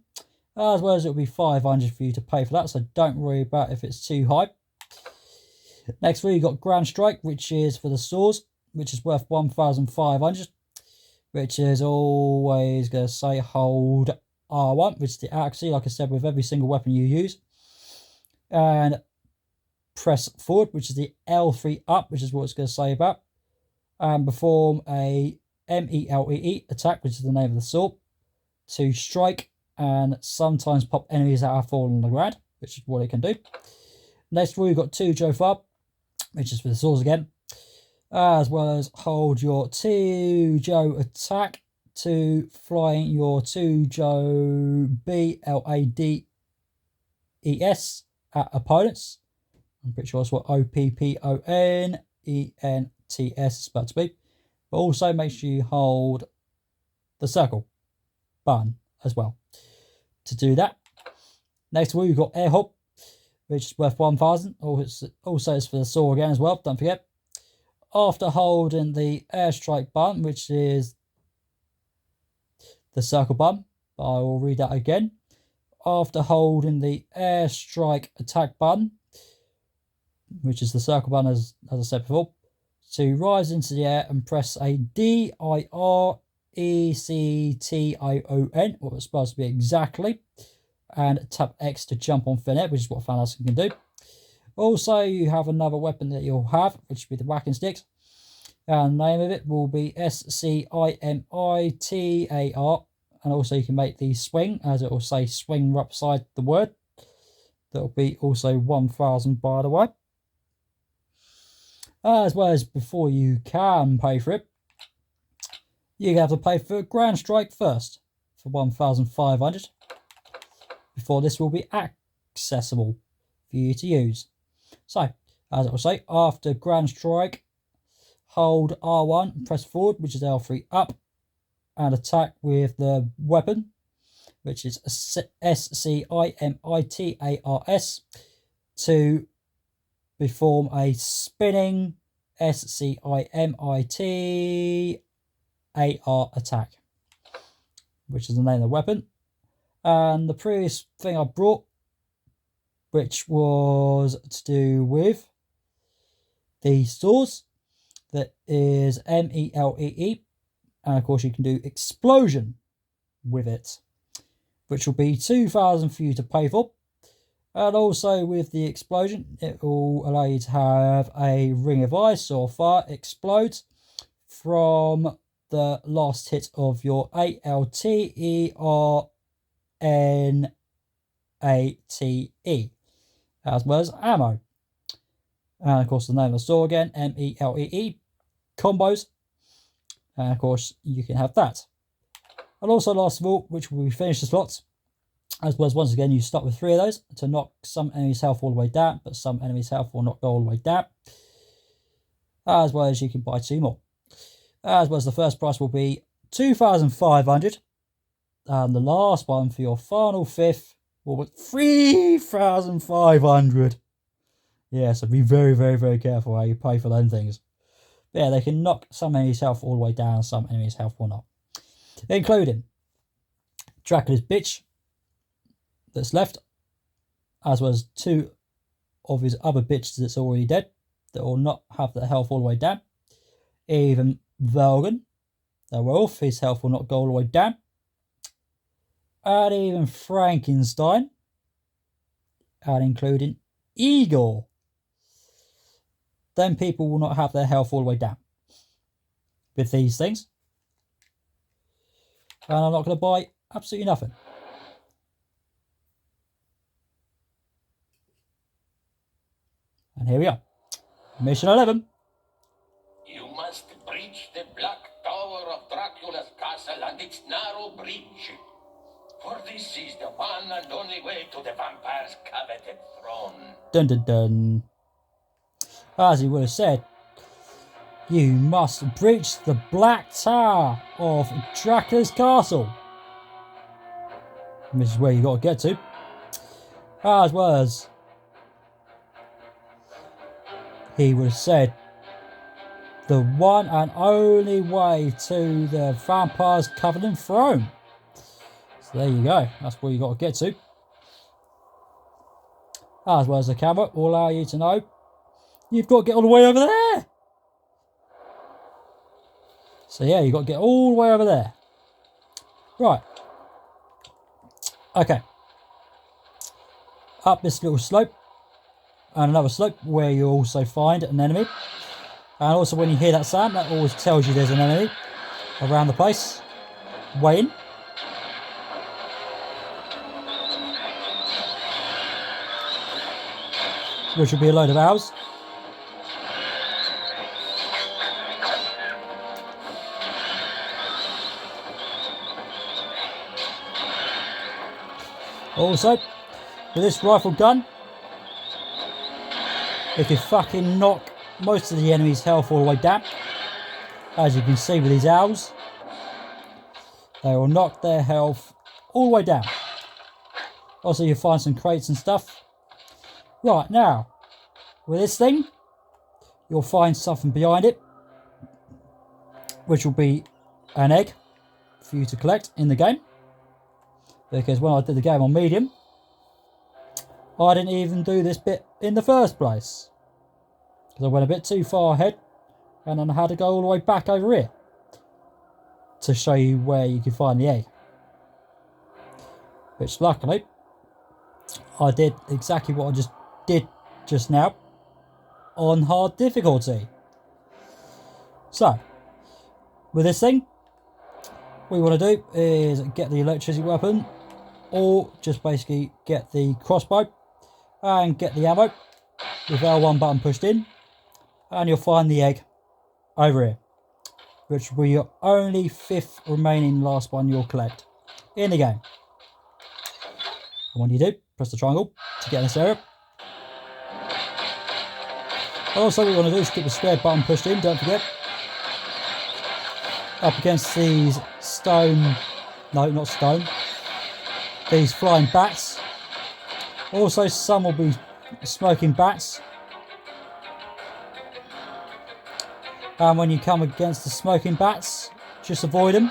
S1: As well as, it will be 500 for you to pay for that, so don't worry about if it's too high. Next of all, you've got ground strike, which is for the swords, which is worth 1,500, which is always going to say hold R1, which is the accuracy, like I said, with every single weapon you use. And press forward, which is the L3 up, which is what it's going to say about. And perform a MELEE attack, which is the name of the sword, to strike and sometimes pop enemies that have fallen on the ground, which is what it can do. Next of all, you've got 2 Joe Fob, which is for the swords again. As well as hold your 2 Joe attack to flying your 2 Joe BLADES at opponents. I'm pretty sure that's what OPPONENTS is about to be. But also make sure you hold the circle button as well to do that. Next of all, you've got air hop, which is worth 1,000. Also, it's for the sword again as well, don't forget. After holding the airstrike button, which is the circle button, but I will read that again. After holding the airstrike attack button, which is the circle button, as I said before, to rise into the air and press a DIRECTION, what it's supposed to be exactly, and tap X to jump on thin air, which is what Fan can do. Also, you have another weapon that you'll have, which will be the whacking sticks. And the name of it will be SCIMITAR. And also you can make the swing, as it will say swing upside the word. That will be also 1,000, by the way. As well as, before you can pay for it, you have to pay for ground strike first for 1,500. Before this will be accessible for you to use. So, as it will say, after ground strike, hold R1, press forward, which is L3 up, and attack with the weapon, which is SCIMITARS, to perform a spinning SCIMITAR attack, which is the name of the weapon. And the previous thing I brought, which was to do with the stores, that is MELEE, and of course you can do explosion with it, which will be 2,000 for you to pay for. And also with the explosion, it will allow you to have a ring of ice or fire explode from the last hit of your ALTERNATE, as well as ammo. And of course the name of the store again, MELEE, combos. And of course you can have that. And also last of all, which will be finish the slots, as well as once again you start with 3 of those to knock some enemies' health all the way down, but some enemies' health will not go all the way down. As well as you can buy 2 more. As well as the first price will be 2,500, and the last one for your final 5th will be 3,500. Yeah, so be very, very, very careful how you pay for them things. But yeah, they can knock some enemies' health all the way down, some enemies' health will not. Including Dracula's bitch that's left, as well as 2 of his other bitches that's already dead, that will not have their health all the way down. Even Velgan, the wolf, his health will not go all the way down. And even Frankenstein, and including Igor. Then people will not have their health all the way down with these things. And I'm not going to buy absolutely nothing. And here we are. Mission 11.
S2: You must breach the black tower of Dracula's castle and its narrow bridge. For this is the one and only way to the vampire's coveted throne.
S1: Dun dun dun. As he would have said, you must breach the black tower of Dracula's castle. Which is where you got to get to. As well as he would have said, the one and only way to the vampire's covenant throne. So there you go. That's where you got to get to. As well as the camera will allow you to know you've got to get all the way over there. So yeah, you've got to get all the way over there. Right. Okay. Up this little slope. And another slope where you also find an enemy. And also when you hear that sound, that always tells you there's an enemy around the place waiting. Which will be a load of arrows. Also, with this rifle gun, it can fucking knock most of the enemy's health all the way down. As you can see with these arrows, they will knock their health all the way down. Also, you'll find some crates and stuff. Right, now, with this thing, you'll find something behind it, which will be an egg for you to collect in the game. Because when I did the game on medium, I didn't even do this bit in the first place. Because I went a bit too far ahead and then I had to go all the way back over here to show you where you can find the egg. Which luckily, I did exactly what I just did just now on hard difficulty. So, with this thing, what we want to do is get the electricity weapon, or just basically get the crossbow and get the ammo with L1 button pushed in, and you'll find the egg over here, which will be your only 5th remaining last one you'll collect in the game. And when you do, press the triangle to get in this area. And also what you want to do is keep the square button pushed in, don't forget. Up against these stone, no not stone, these flying bats. Also some will be smoking bats, And when you come against the smoking bats, just avoid them,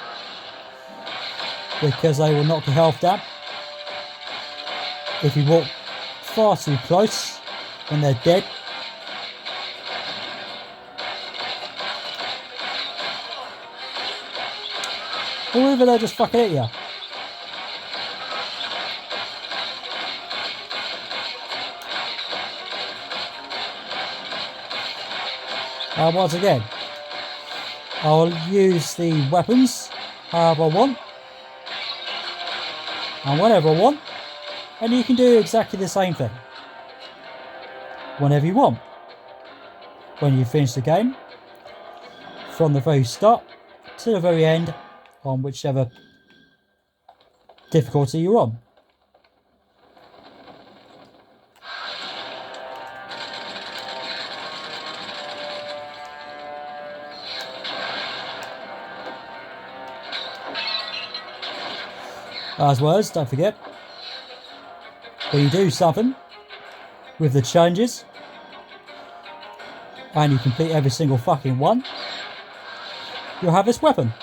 S1: because they will knock your health down. If you walk far too close when they're dead, or either they'll just fucking hit you. Once again, I'll use the weapons however I want and whenever I want, and you can do exactly the same thing whenever you want. When you finish the game, from the very start to the very end, on whichever difficulty you're on. As well as, don't forget, when you do something with the challenges and you complete every single fucking one, you'll have this weapon,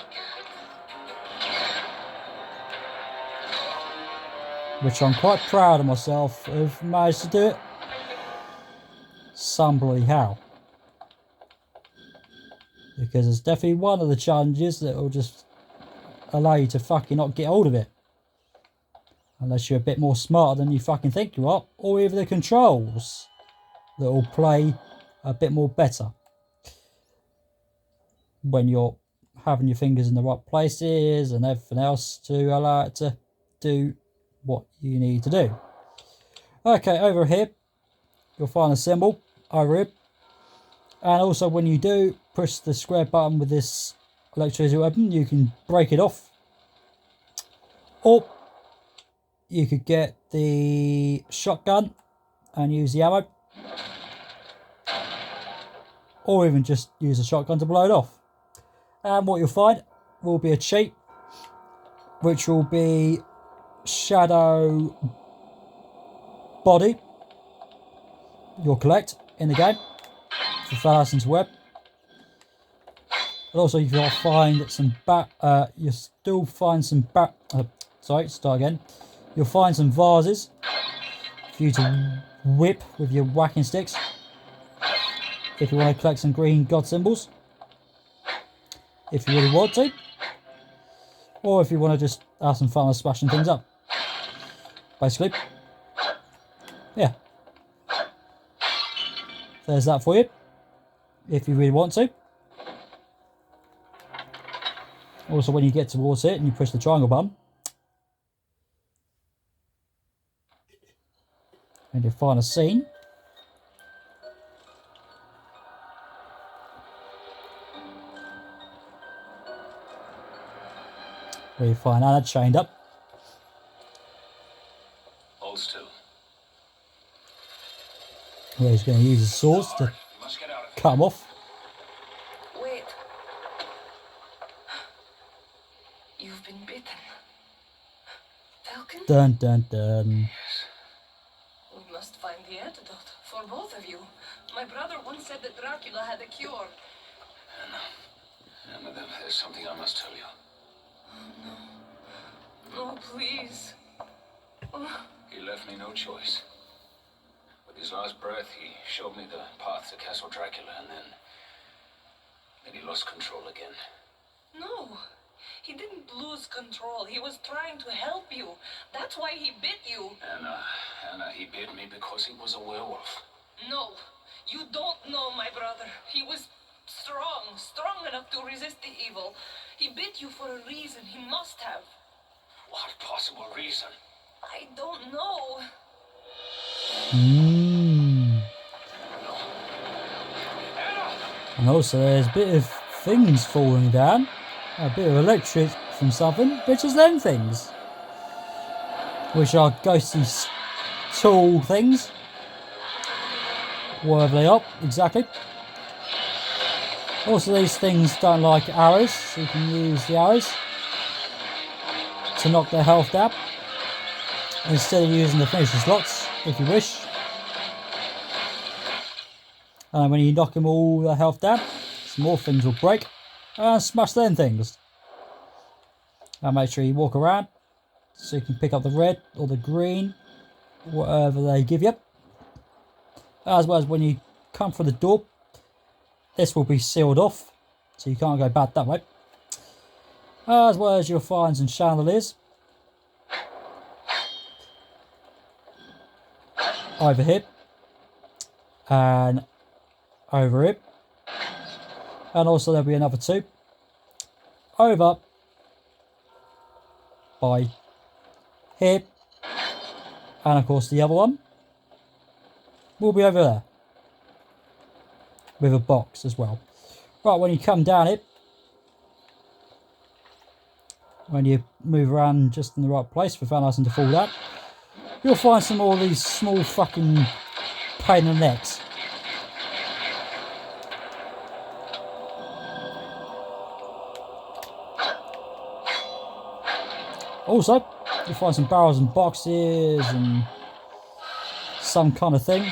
S1: which I'm quite proud of myself of managed to do it. Some bloody how. Because it's definitely one of the challenges that will just allow you to fucking not get hold of it. Unless you're a bit more smarter than you fucking think you are. Or even the controls that will play a bit more better when you're having your fingers in the right places and everything else to allow it to do what you need to do. Okay, over here you'll find a symbol over here, and also when you do push the square button with this electricity weapon, you can break it off, or you could get the shotgun and use the ammo, or even just use a shotgun to blow it off. And what you'll find will be a cheat, which will be shadow body you'll collect in the game for Thalasson's Web. But also you'll find some you'll still find some You'll find some vases for you to whip with your whacking sticks if you want to collect some green god symbols, if you really want to, or if you want to just have some fun with smashing things up. Basically, yeah. There's that for you, if you really want to. Also, when you get towards it and you push the triangle button, and you find a scene where you find Anna chained up.
S3: Hold still.
S1: Where he's going to use his swords to cut him off.
S4: Wait. You've been bitten. Falcon?
S1: Dun dun dun.
S4: We must find the antidote for both of you. My brother once said that Dracula had a cure.
S3: Anna, there's something I must tell you.
S4: Oh, please. Oh.
S3: He left me no choice. With his last breath, he showed me the path to Castle Dracula, and then he lost control again.
S4: No, he didn't lose control. He was trying to help you. That's why he bit you.
S3: Anna, he bit me because he was a werewolf.
S4: No, you don't know my brother. He was strong enough to resist the evil. He bit you for a reason. He must have.
S3: What possible reason?
S4: I don't know.
S1: And also there's a bit of things falling down. A bit of electric from something, which is them things. Which are ghostly tall things. Wherever they are, exactly. Also these things don't like arrows, so you can use the arrows to knock their health down, instead of using the finisher slots, if you wish. And when you knock them all their health down, some more things will break and smash them things. And make sure you walk around so you can pick up the red or the green, whatever they give you. As well as when you come through the door, this will be sealed off, so you can't go back that way. As well as you'll find some chandeliers over here and over here, and also there'll be another two over by here, and of course the other one will be over there with a box as well. Right, when you come down it, when you move around just in the right place without nothing to fall down, you'll find some more of these small fucking pain in the necks. Also, you'll find some barrels and boxes and some kind of thing.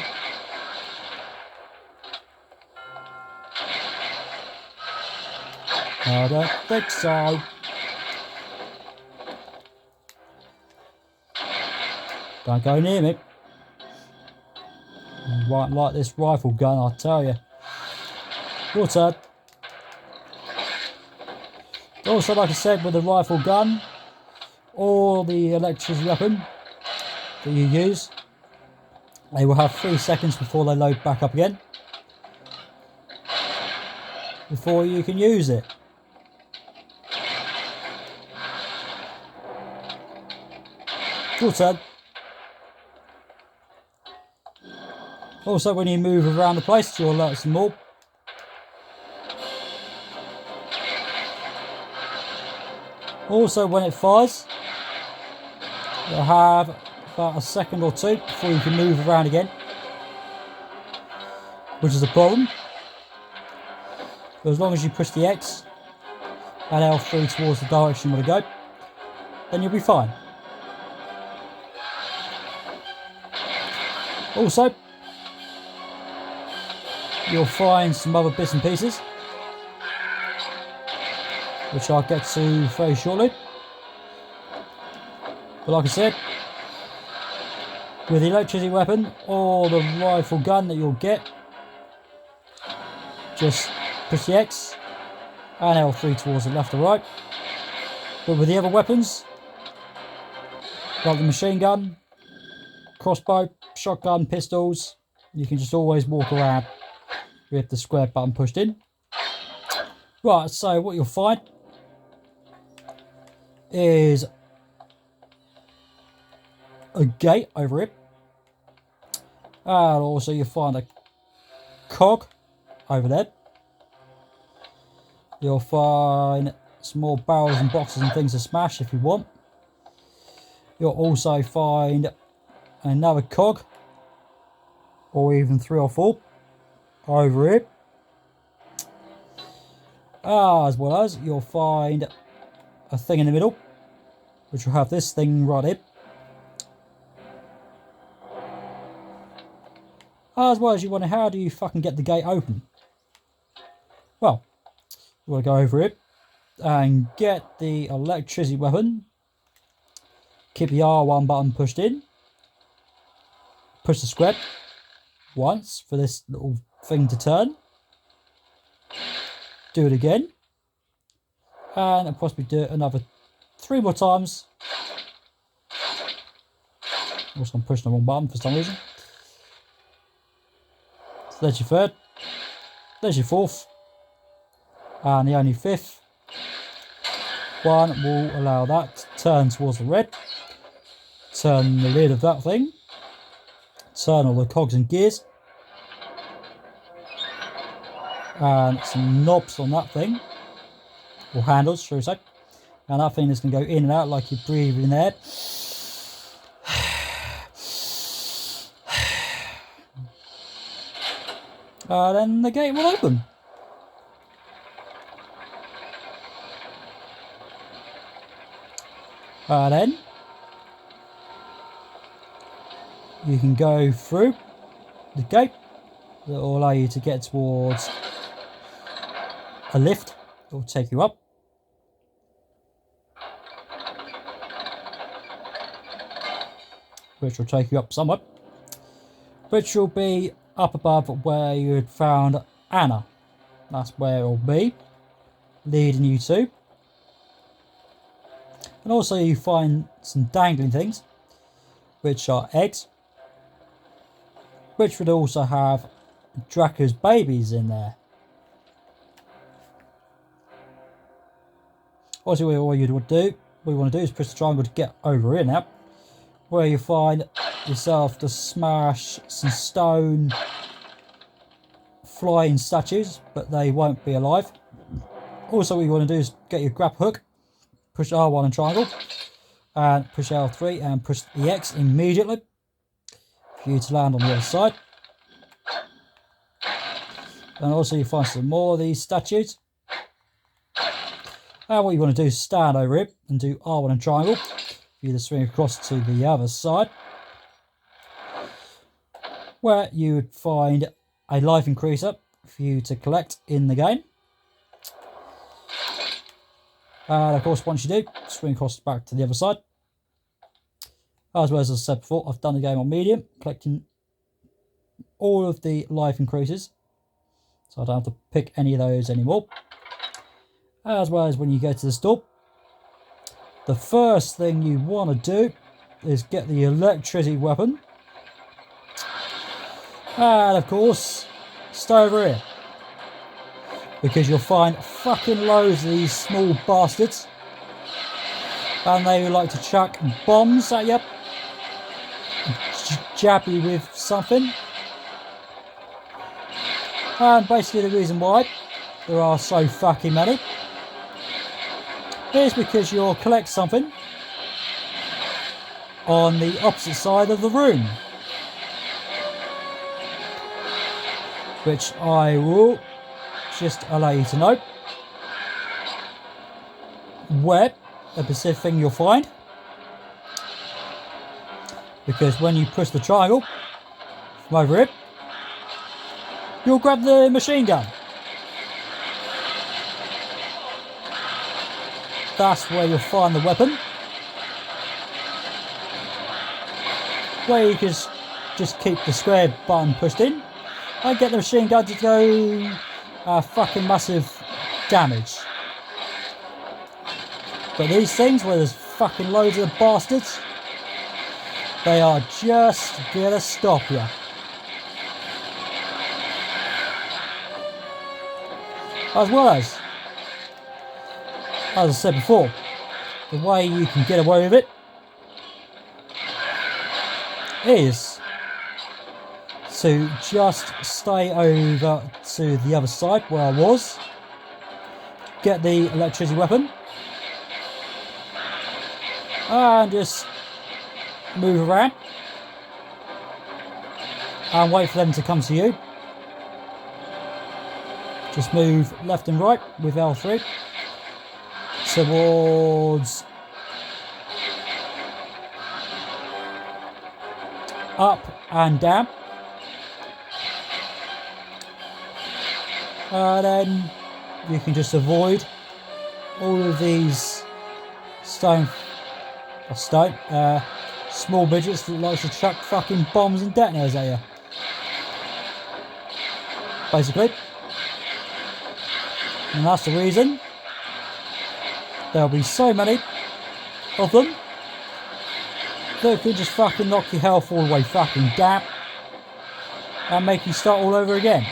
S1: I don't think so. Don't go near me. You won't like this rifle gun, I tell you. Your turn. Also, like I said, with the rifle gun or the electricity weapon that you use, they will have 3 seconds before they load back up again, before you can use it. Your turn. Also, when you move around the place, you'll alert some more. Also, when it fires, you'll have about a second or two before you can move around again, which is a problem. But as long as you push the X and L3 towards the direction you want to go, then you'll be fine. Also, you'll find some other bits and pieces, which I'll get to very shortly. But like I said, with the electricity weapon or the rifle gun that you'll get, just push the X and L3 towards the left or right. But with the other weapons, like the machine gun, crossbow, shotgun, pistols, you can just always walk around with the square button pushed in. Right, so what you'll find is a gate over it, and also you'll find a cog over there. You'll find some more barrels and boxes and things to smash if you want. You'll also find another cog, or even 3 or 4 over here. As well as you'll find a thing in the middle, which will have this thing right here. As well as you wonder, how do you fucking get the gate open? Well, you want to go over it and get the electricity weapon. Keep the R1 button pushed in. Push the square once for this little thing to turn. Do it again. And possibly do it another 3 more times. Also, I'm pushing the wrong button for some reason. So there's your third. There's your fourth. And the only fifth one will allow that to turn towards the red. Turn the lid of that thing. Turn all the cogs and gears. And some knobs on that thing. Or handles, shall we say. And that thing is going to go in and out like you're breathing air. Then the gate will open. Then you can go through the gate that will allow you to get towards a lift. It will take you up. Which will take you up somewhere. Which will be up above where you had found Anna. That's where it will be, leading you to. And also you find some dangling things, which are eggs, which would also have Draca's babies in there. Also, what you want to do is press the triangle to get over here now, where you find yourself to smash some stone flying statues, but they won't be alive. Also, what you want to do is get your grab hook, push R1 and triangle, and push L3 and push the X immediately for you to land on the other side. And also you find some more of these statues. And what you want to do is stand over it and do R1 and triangle for you to swing across to the other side, where you would find a life increaser for you to collect in the game. And of course, once you do, swing across back to the other side. As well as I said before, I've done the game on medium, collecting all of the life increases, so I don't have to pick any of those anymore. As well as when you go to the store, the first thing you want to do is get the electricity weapon. And of course, stay over here, because you'll find fucking loads of these small bastards, and they like to chuck bombs at you, jab you with something. And basically the reason why there are so fucking many is because you'll collect something on the opposite side of the room, which I will just allow you to know where a specific thing you'll find, because when you push the triangle from over it, you'll grab the machine gun. That's where you'll find the weapon, where you can just keep the square button pushed in and get the machine gun to go fucking massive damage. But these things, where there's fucking loads of bastards, they are just gonna stop you. As well as I said before, the way you can get away with it is to just stay over to the other side where I was, get the electricity weapon, and just move around and wait for them to come to you. Just move left and right with L3 towards up and down, and then you can just avoid all of these small midgets that like to chuck fucking bombs and detonators at you, basically. And that's the reason there'll be so many of them that could just fucking knock your health all the way fucking down and make you start all over again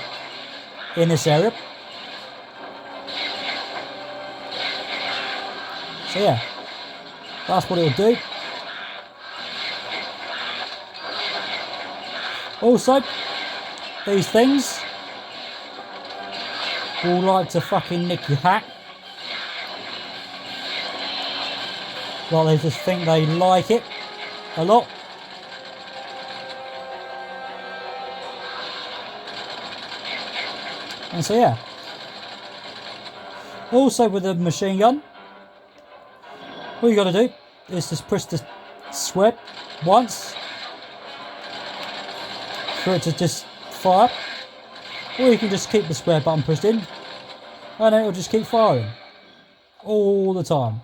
S1: in this area. So yeah, that's what it'll do. Also, these things will like to fucking nick your hat. Well, they just think they like it a lot. And so yeah. Also with the machine gun, all you gotta do is just push the square once for it to just fire. Or you can just keep the square button pushed in And then it'll just keep firing. All the time.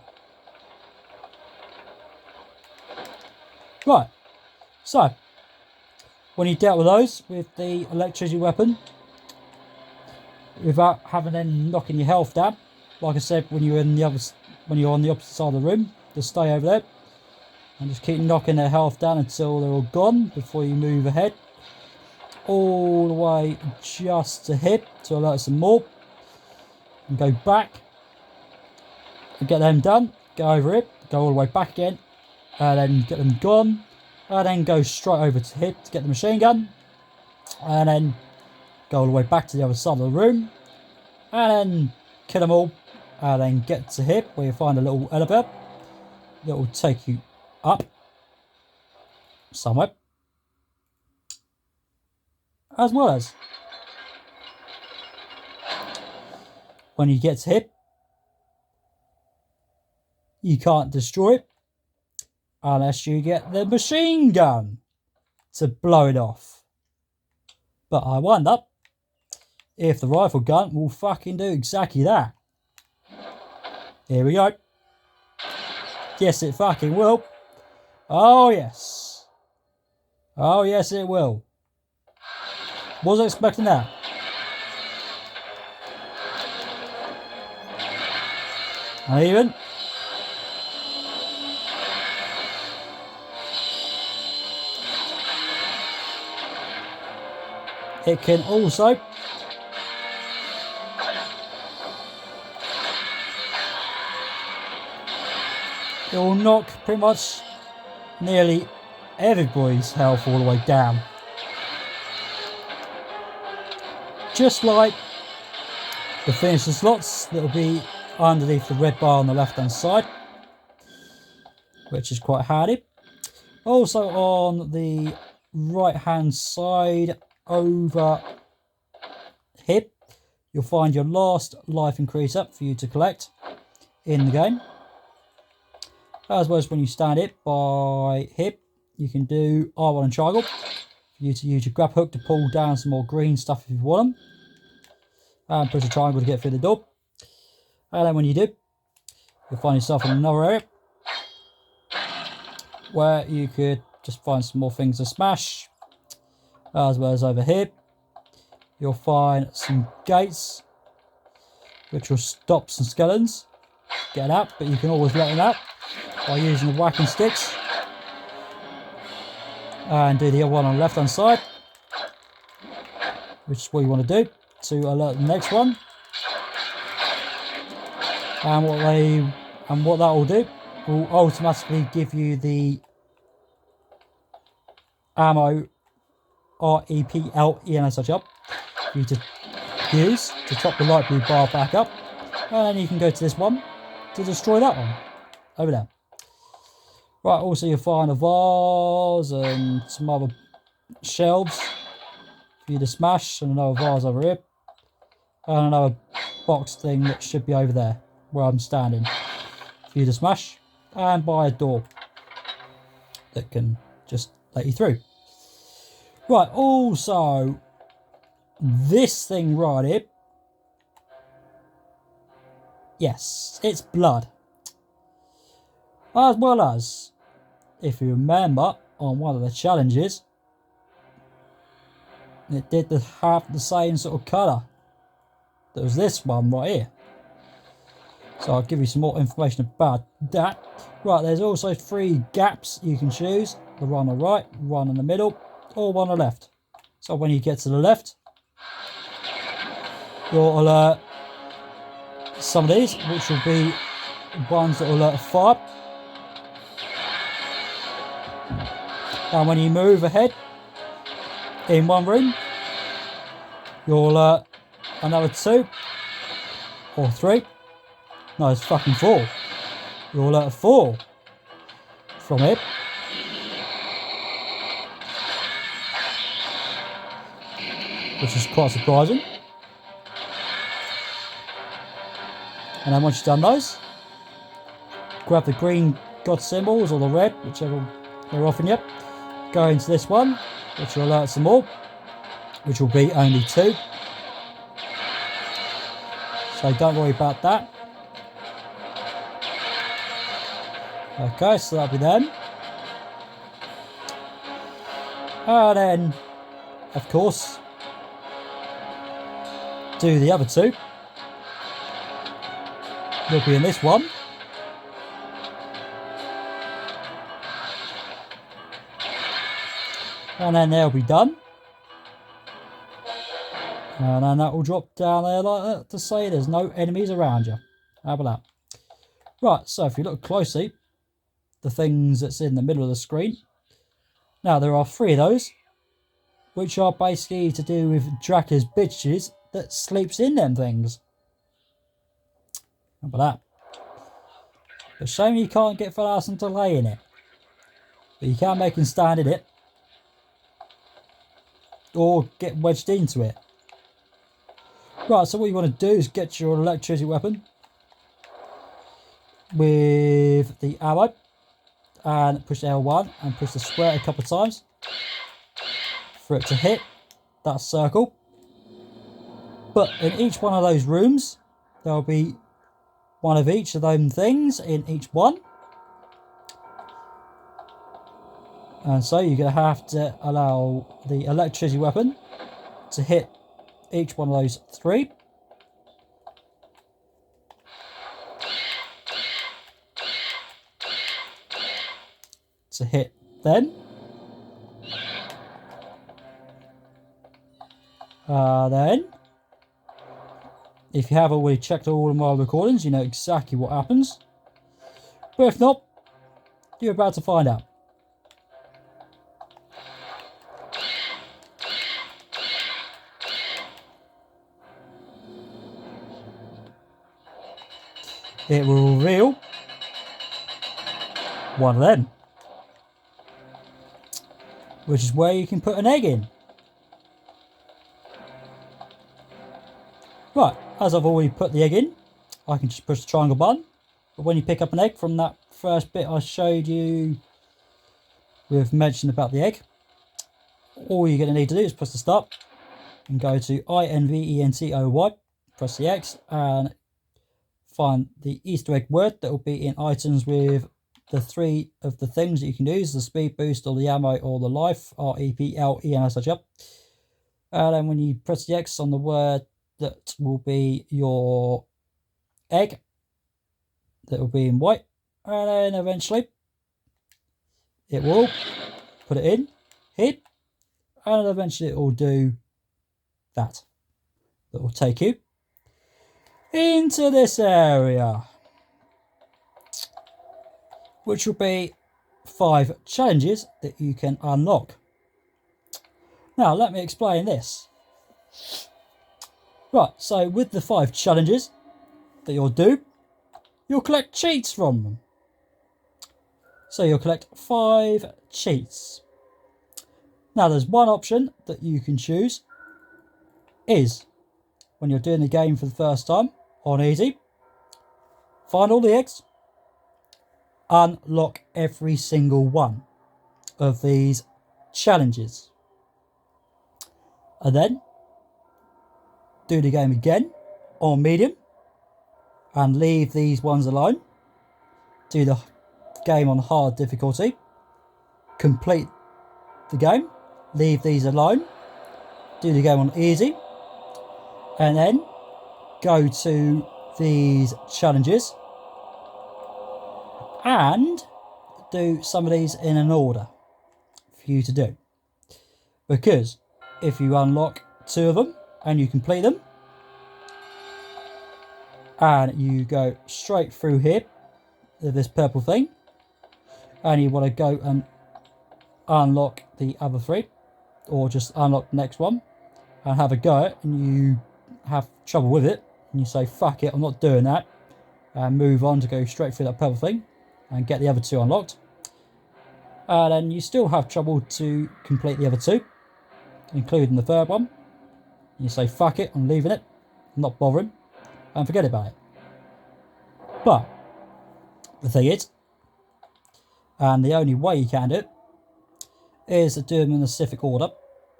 S1: Right. So, when you dealt with those with the electricity weapon, without having them knocking your health down, like I said, when you're on the opposite side of the room, just stay over there and just keep knocking their health down until they're all gone before you move ahead. All the way just to hit to alert some more. And go back and get them done. Go over it, go all the way back again, and then get them gone. And then go straight over to hit to get the machine gun. And then go all the way back to the other side of the room. And then kill them all. And then get to hit where you find a little elevator that will take you up somewhere. As well as when you get to hit, you can't destroy it unless you get the machine gun to blow it off. But I wonder if the rifle gun will fucking do exactly that. Here we go. Yes, it fucking will. Oh, yes. Oh, yes, it will. Wasn't expecting that. And even it can also it will knock pretty much nearly everybody's health all the way down. Just like the finisher slots that will be underneath the red bar on the left hand side, which is quite handy. Also on the right hand side over here, you'll find your last life increaser for you to collect in the game. As well as when you stand it by hip, you can do R1 and triangle for you to use your grab hook to pull down some more green stuff if you want them. And push a triangle to get through the door. And then when you do, you'll find yourself in another area where you could just find some more things to smash. As well as over here, you'll find some gates which will stop some skeletons getting out, but you can always let them out by using the whacking sticks. And do the other one on the left hand side, which is what you want to do to alert the next one. And what that will do will automatically give you the ammo REPLENS up for you to use to top the light blue bar back up, and then you can go to this one to destroy that one over there. Right, also you'll find a vase and some other shelves for you to smash, and another vase over here, and another box thing that should be over there where I'm standing for you to smash, and by a door that can just let you through. Right, also this thing right here, yes, it's blood. As well as, if you remember, on one of the challenges, it did have the same sort of colour. There was this one right here. So I'll give you some more information about that. Right, there's also 3 gaps you can choose. The one on the right, one in the middle, or one on the left. So when you get to the left, you'll alert some of these, which will be ones that will alert fire. And when you move ahead in one room, you'll alert another 2 or 3. No, it's fucking 4. You'll alert 4 from it. Which is quite surprising. And then once you've done those, grab the green god symbols or the red, whichever they're offering you. Go into this one, which will alert some more, which will be only 2. So So don't worry about that. Okay, so that'll be them. And then, of course, do the other two. They'll be in this one. And then they'll be done. And then that will drop down there like that to say there's no enemies around you. How about that? Right, so if you look closely, the things that's in the middle of the screen. Now, there are 3 of those, which are basically to do with Dracula's bitches that sleeps in them things. How about that? It's a shame you can't get Phalason to lay in it. But you can make him stand in it. Or get wedged into it. Right, so what you want to do is get your electricity weapon with the ammo and push L1 and push the square a couple of times for it to hit that circle. But in each one of those rooms, there'll be one of each of them things in each one. And so you're going to have to allow the electricity weapon to hit each one of those 3. To hit them. Then, if you have already checked all of my recordings, you know exactly what happens. But if not, you're about to find out. It will reveal one of them, which is where you can put an egg in. Right, as I've already put the egg in, I can just push the triangle button. But when you pick up an egg from that first bit I showed you with mention about the egg, all you're going to need to do is press the start and go to INVENTOY, press the X and find the Easter egg word that will be in items with the 3 of the things that you can use, the speed boost or the ammo or the life, REPLENSHUP. And then when you press the X on the word that will be your egg, that will be in white, and then eventually it will put it in here, and eventually it will do that. That will take you into this area, which will be 5 challenges that you can unlock. Now let me explain this. Right, so with the 5 challenges that you'll do, you'll collect cheats from them. So you'll collect 5 cheats. Now there's one option that you can choose is when you're doing the game for the first time on easy, find all the eggs, unlock every single one of these challenges, and then do the game again on medium and leave these ones alone. Do the game on hard difficulty, complete the game, leave these alone, do the game on easy, and then go to these challenges and do some of these in an order for you to do. Because if you unlock 2 of them and you complete them, and you go straight through here with this purple thing, and you want to go and unlock the other 3, or just unlock the next one and have a go at it, and you have trouble with it, and you say fuck it, I'm not doing that, and move on to go straight through that purple thing and get the other 2 unlocked, and then you still have trouble to complete the other 2, including the 3rd one, and you say fuck it, I'm leaving it, I'm not bothering, and forget about it. But the thing is, and the only way you can do it, is to do them in a specific order,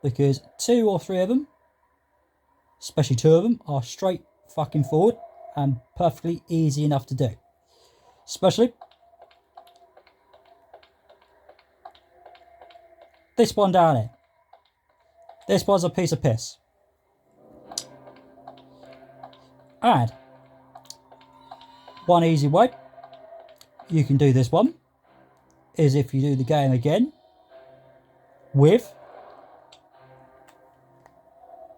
S1: because 2 or 3 of them, especially 2 of them, are straight fucking forward and perfectly easy enough to do. Especially this one down here. This one's a piece of piss. And one easy way you can do this one is if you do the game again with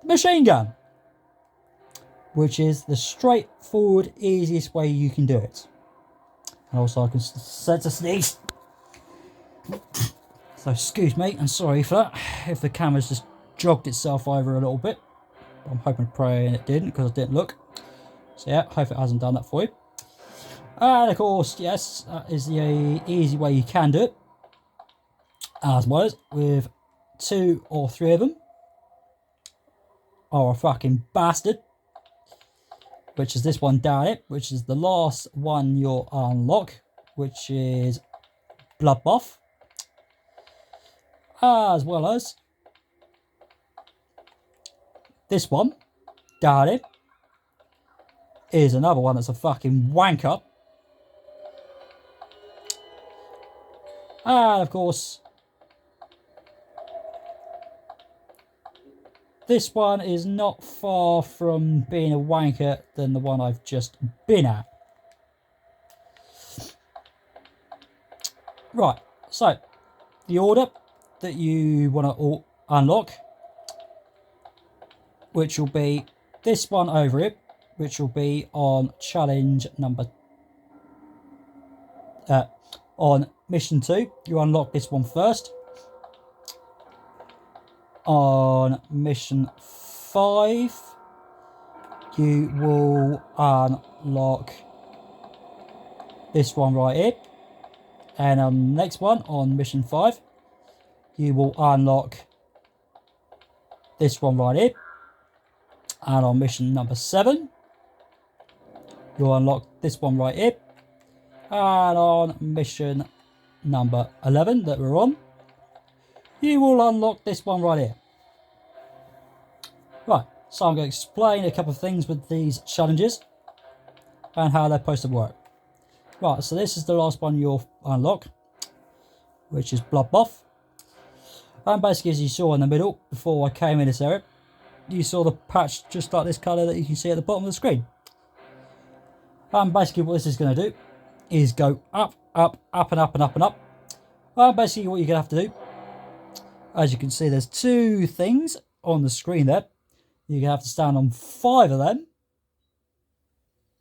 S1: the machine gun, which is the straightforward, easiest way you can do it. And also I can sense a sneeze. So excuse me, and sorry for that, if the camera's just jogged itself over a little bit. I'm hoping and praying it didn't, because I didn't look. So yeah, hope it hasn't done that for you. And of course, yes, that is the easy way you can do it. As well as with 2 or 3 of them are a fucking bastard. Which is this one down it, which is the last one you'll unlock, which is Bloodbath. As well as this one down it is another one that's a fucking wanker. And of course, this one is not far from being a wanker than the one I've just been at. Right, so the order that you want to unlock, which will be this one over here, which will be on challenge number on mission 2. You unlock this one first. On mission 5, you will unlock this one right here. And on the next one, on mission 5, you will unlock this one right here. And on mission number 7, you'll unlock this one right here. And on mission number 11 that we're on, you will unlock this one right here. Right, so I'm going to explain a couple of things with these challenges and how they're supposed to work. Right, so this is the last one you'll unlock, which is Bloodbath. And basically, as you saw in the middle, before I came in this area, you saw the patch just like this colour that you can see at the bottom of the screen. And basically what this is going to do is go up, up, up and up and up and up. And basically what you're going to have to do, as you can see, there's 2 things on the screen there. You're going to have to stand on 5 of them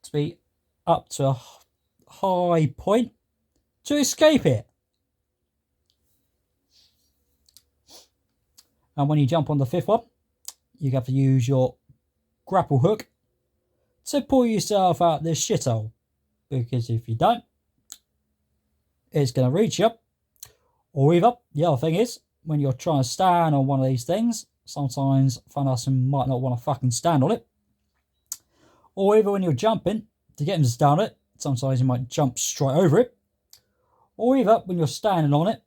S1: to be up to a high point to escape it. And when you jump on the 5th one, you have to use your grapple hook to pull yourself out this shithole. Because if you don't, it's going to reach you. Or either, the other thing is, when you're trying to stand on one of these things, sometimes Funderson might not want to fucking stand on it. Or either when you're jumping, to get him to stand on it, sometimes you might jump straight over it. Or either when you're standing on it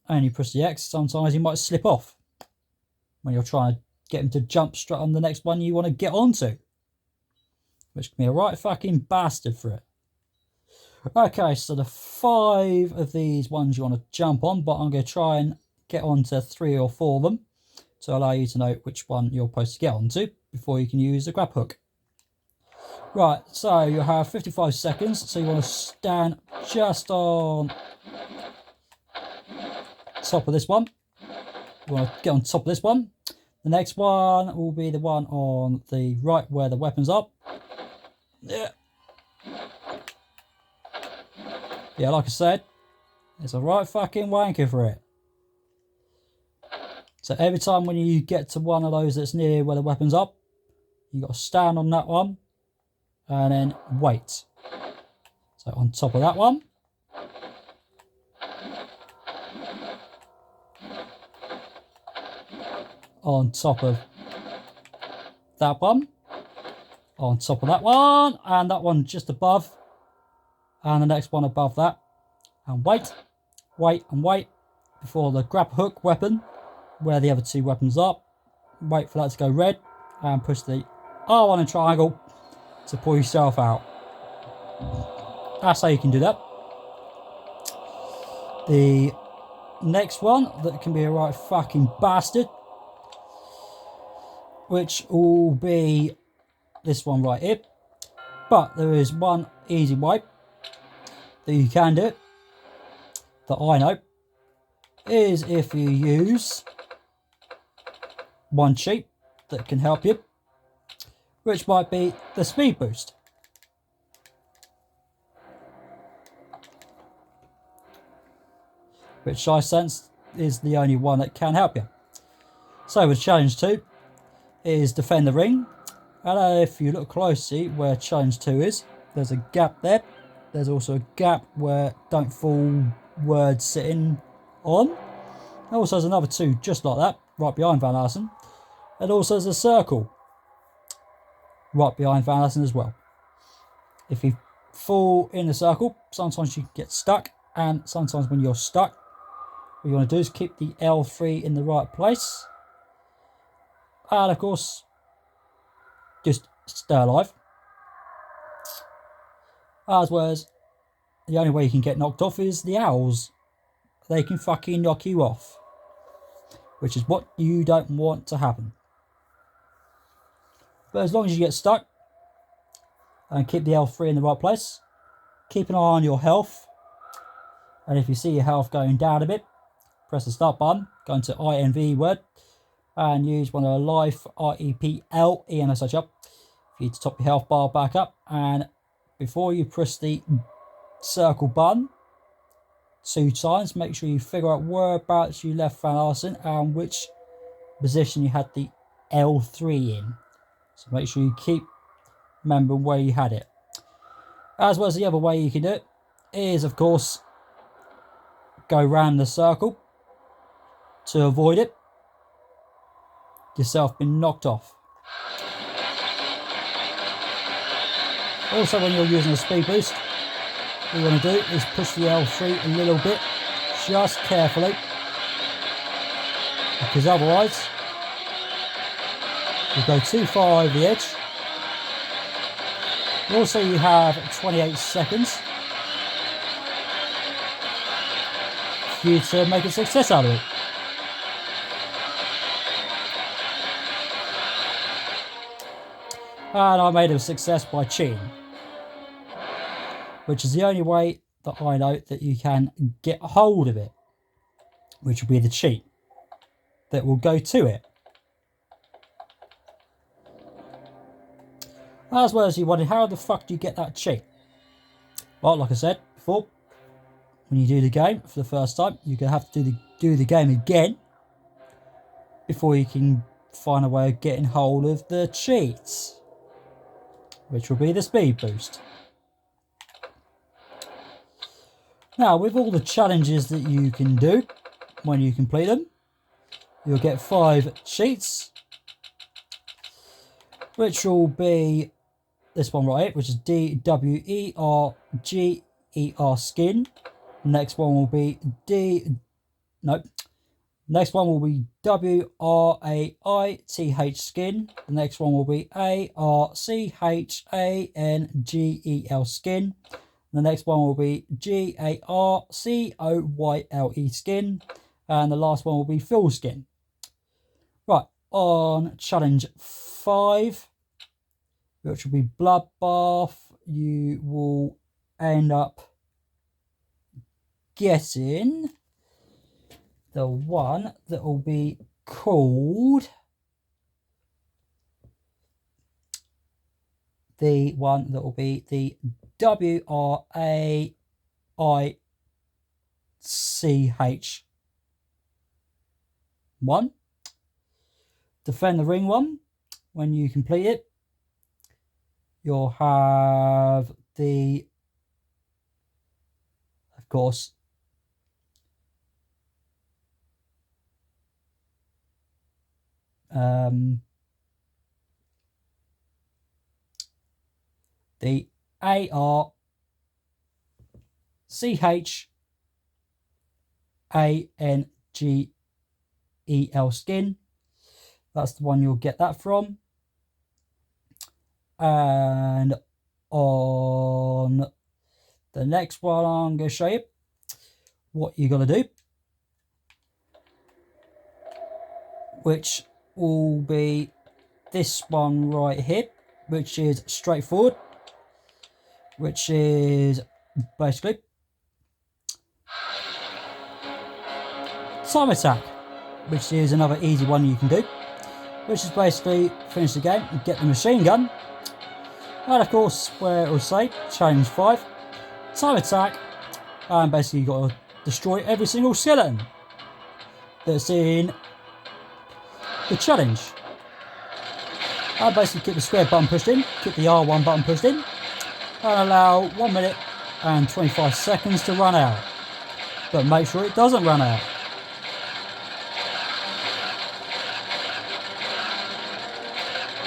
S1: and you press the X, sometimes you might slip off when you're trying to get him to jump straight on the next one you want to get onto. Which can be a right fucking bastard for it. Okay, so the 5 of these ones you want to jump on, but I'm going to try and get onto 3 or 4 of them to allow you to know which one you're supposed to get onto before you can use the grab hook. Right, so you have 55 seconds, so you want to stand just on top of this one. You want to get on top of this one. The next one will be the one on the right where the weapons are. Yeah. Yeah, like I said, it's a right fucking wanker for it. So every time when you get to one of those that's near where the weapon's up, you got to stand on that one and then wait. So on top of that one. On top of that one. On top of that one. And that one just above. And the next one above that. And wait. Wait and wait. Before the grab hook weapon, where the other 2 weapons are. Wait for that to go red. And push the R1 in triangle. to pull yourself out. That's how you can do that. The next one that can be a right fucking bastard, which will be this one right here. But there is one easy way that you can do it, that I know, is if you use one cheat that can help you, which might be the speed boost. Which I sense is the only one that can help you. So with challenge 2 is defend the ring. And if you look closely where challenge 2 is, there's a gap there. There's also a gap where don't fall words sitting on. And also there's another 2 just like that, right behind Van Assen. And also there's a circle right behind Van Assen as well. If you fall in the circle, sometimes you can get stuck, and sometimes when you're stuck, what you want to do is keep the L3 in the right place. And of course, just stay alive. As well as, the only way you can get knocked off is the owls. They can fucking knock you off. Which is what you don't want to happen. But as long as you get stuck, and keep the L3 in the right place, keep an eye on your health. And if you see your health going down a bit, press the start button, go into INV word, and use one of the life REPL EMSH up for you to top your health bar back up. And before you press the circle button 2 times, make sure you figure out whereabouts you left Van Assen and which position you had the L3 in. So make sure you keep remembering where you had it. As well as the other way you can do it is, of course, go round the circle to avoid it. Yourself being knocked off. Also, when you're using a speed boost, what you want to do is push the L3 a little bit, just carefully, because otherwise you'll go too far over the edge. Also, you have 28 seconds for you to make a success out of it. And I made a success by cheating, which is the only way that I know that you can get a hold of it, which will be the cheat that will go to it. As well as you wondered, how the fuck do you get that cheat? Well, like I said before, when you do the game for the first time, you're going to have to do the game again before you can find a way of getting hold of the cheats, which will be the speed boost. Now, with all the challenges that you can do when you complete them, you'll get 5 cheats, which will be this one right here, which is DWERGER skin. Next one will be Next one will be WRAITH skin. The next one will be ARCHANGEL skin. The next one will be GARCOYLE skin. And the last one will be full skin. Right, on challenge 5, which will be Bloodbath, you will end up getting the one that will be called the WRAICH one. Defend the ring one. When you complete it, you'll have the, of course, the ARCHANGEL skin. That's the one you'll get that from. And on the next one, I'm going to show you what you got to do, which will be this one right here, which is straightforward, which is basically time attack, which is another easy one you can do, which is basically finish the game and get the machine gun, and of course where it will say challenge 5, time attack, and basically you've got to destroy every single skeleton that's in the challenge. And basically keep the square button pushed in, keep the R1 button pushed in, and allow 1 minute and 25 seconds to run out. But make sure it doesn't run out.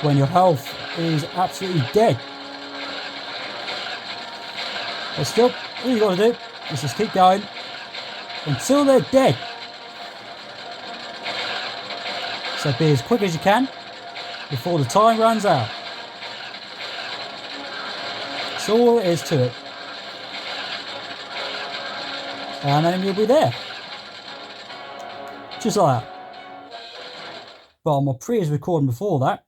S1: When your health is absolutely dead. But still, all you got to do is just keep going until they're dead. So be as quick as you can before the time runs out. That's all there is to it. And then you'll be there. Just like that. But on my previous recording before that,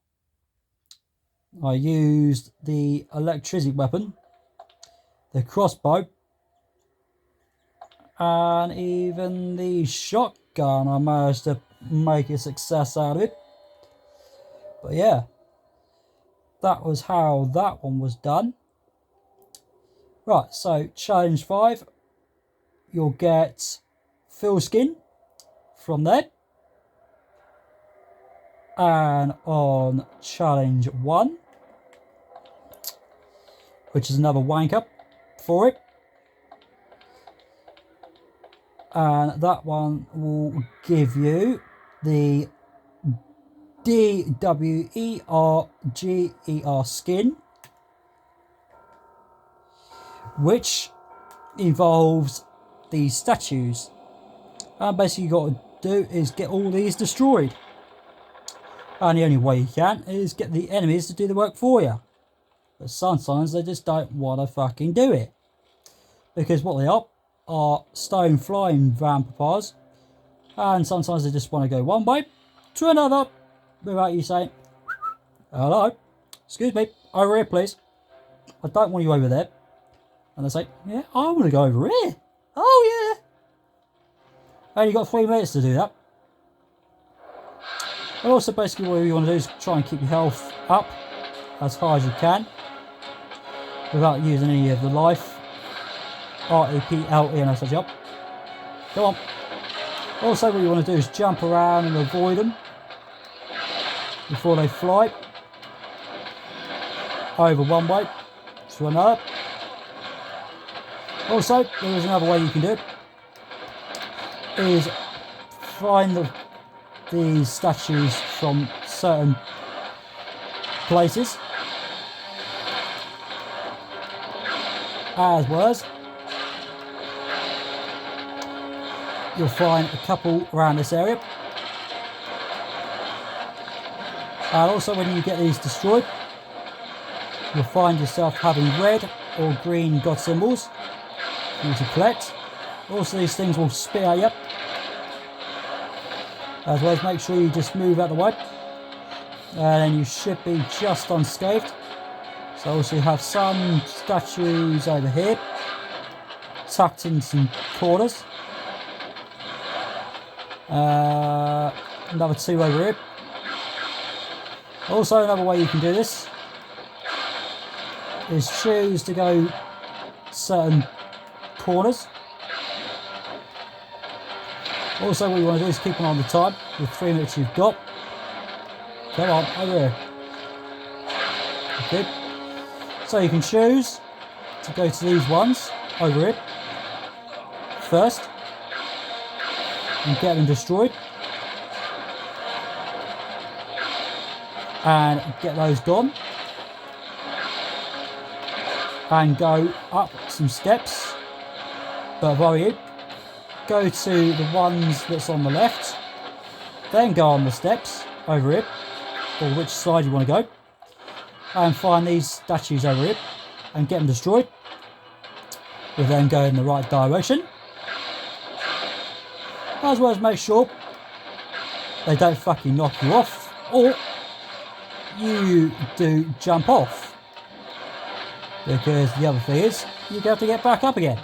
S1: I used the electricity weapon, the crossbow, and even the shotgun. I managed to make a success out of it. But yeah, that was how that one was done. Right, so challenge 5, you'll get full skin from there. And on challenge 1, which is another wank up for it, and that one will give you the DWERGER skin, which involves these statues, and basically you got to do is get all these destroyed, and the only way you can is get the enemies to do the work for you. But sometimes they just don't want to fucking do it, because what they are stone flying vampires, and sometimes they just want to go one way to another without you saying, hello, excuse me, over here please, I don't want you over there. And they say, yeah, I want to go over here. Oh yeah. And you've got 3 minutes to do that. And also basically what you want to do is try and keep your health up as high as you can without using any of the life. REPLE and such up. Go on. Also what you want to do is jump around and avoid them before they fly over one way to another. Also, there is another way you can do it, is find these statues from certain places, as well as you'll find a couple around this area. And also when you get these destroyed, you'll find yourself having red or green god symbols for you to collect. Also these things will spit at you, as well as make sure you just move out the way, and then you should be just unscathed. So also you have some statues over here tucked in some corners, another 2 over here. Also another way you can do this is choose to go certain corners. Also what you want to do is keep on the time with 3 minutes you've got. Come on, over here. Okay. So you can choose to go to these ones over here first and get them destroyed and get those gone, and go up some steps, but worry you, go to the ones that's on the left, then go on the steps over here, or which side you want to go, and find these statues over here and get them destroyed. We'll then go in the right direction, as well as make sure they don't fucking knock you off, or you do jump off, because the other thing is you have to get back up again.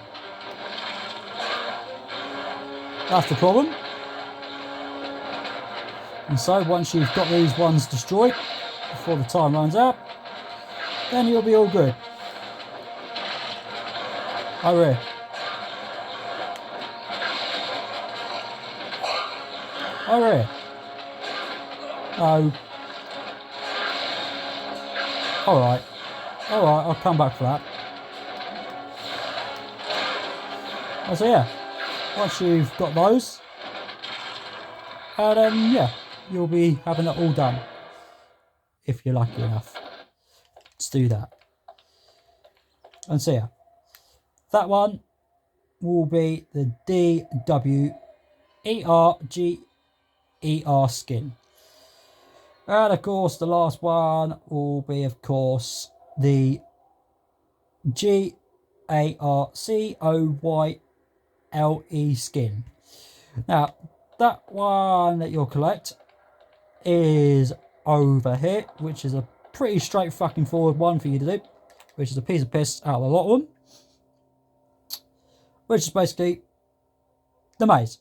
S1: That's the problem. And so once you've got these ones destroyed before the time runs out, then you'll be all good. Hurry. Hurry. No. Alright. Alright, I'll come back for that. So yeah, once you've got those, and then yeah, you'll be having it all done. If you're lucky enough to do that. And so yeah, that one will be the DWERGER skin. And of course the last one will be of course the GARCOYLE skin. Now that one that you'll collect is over here, which is a pretty straight fucking forward one for you to do, which is a piece of piss out of a lot of them, which is basically the maze.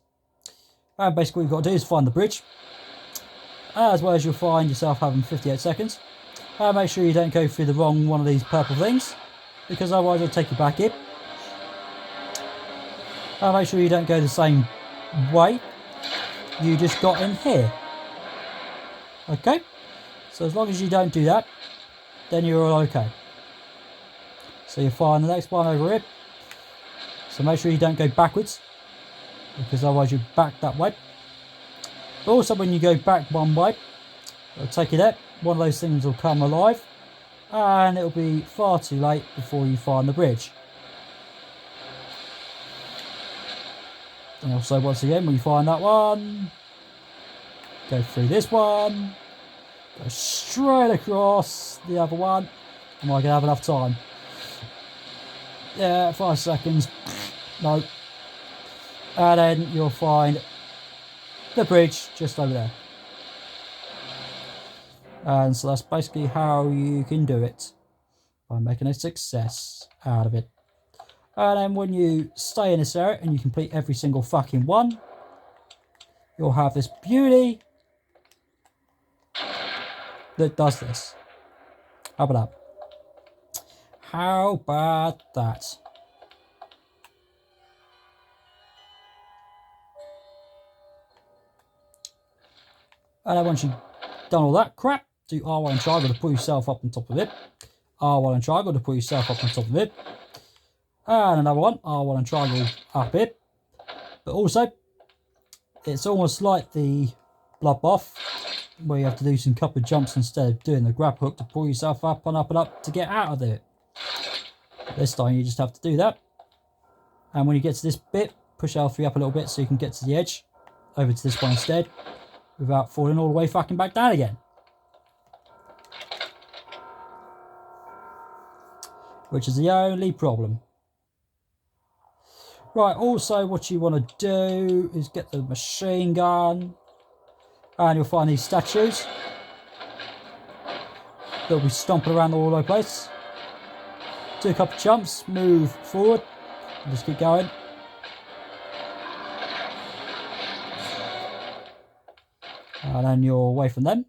S1: And basically what you've got to do is find the bridge, as well as you'll find yourself having 58 seconds, and make sure you don't go through the wrong one of these purple things, because otherwise it'll take you back in. And make sure you don't go the same way you just got in here. Okay, so as long as you don't do that, then you're all okay. So you'll find the next one over here. So make sure you don't go backwards, because otherwise you're back that way. But also when you go back one way, it'll take you there. One of those things will come alive, and it'll be far too late before you find the bridge. And also once again, when you find that one, go through this one, go straight across the other one. Am I going to have enough time? Yeah, 5 seconds. No. And then you'll find the bridge just over there. And so that's basically how you can do it, by making a success out of it. And then when you stay in this area and you complete every single fucking one, you'll have this beauty that does this. How about that? How about that? And then once you've done all that crap, do R1 and triangle to pull yourself up on top of it. R1 and triangle to pull yourself up on top of it. And another one, R1 and triangle up it. But also, it's almost like the bloodbath, where you have to do some couple of jumps instead of doing the grab hook to pull yourself up and up and up to get out of it. This time you just have to do that. And when you get to this bit, push L3 up a little bit so you can get to the edge, over to this one instead, without falling all the way fucking back down again. Which is the only problem. Right, also what you want to do is get the machine gun, and you'll find these statues. They'll be stomping around all over the place. Do a couple of jumps, move forward, and just keep going. And then you're away from them.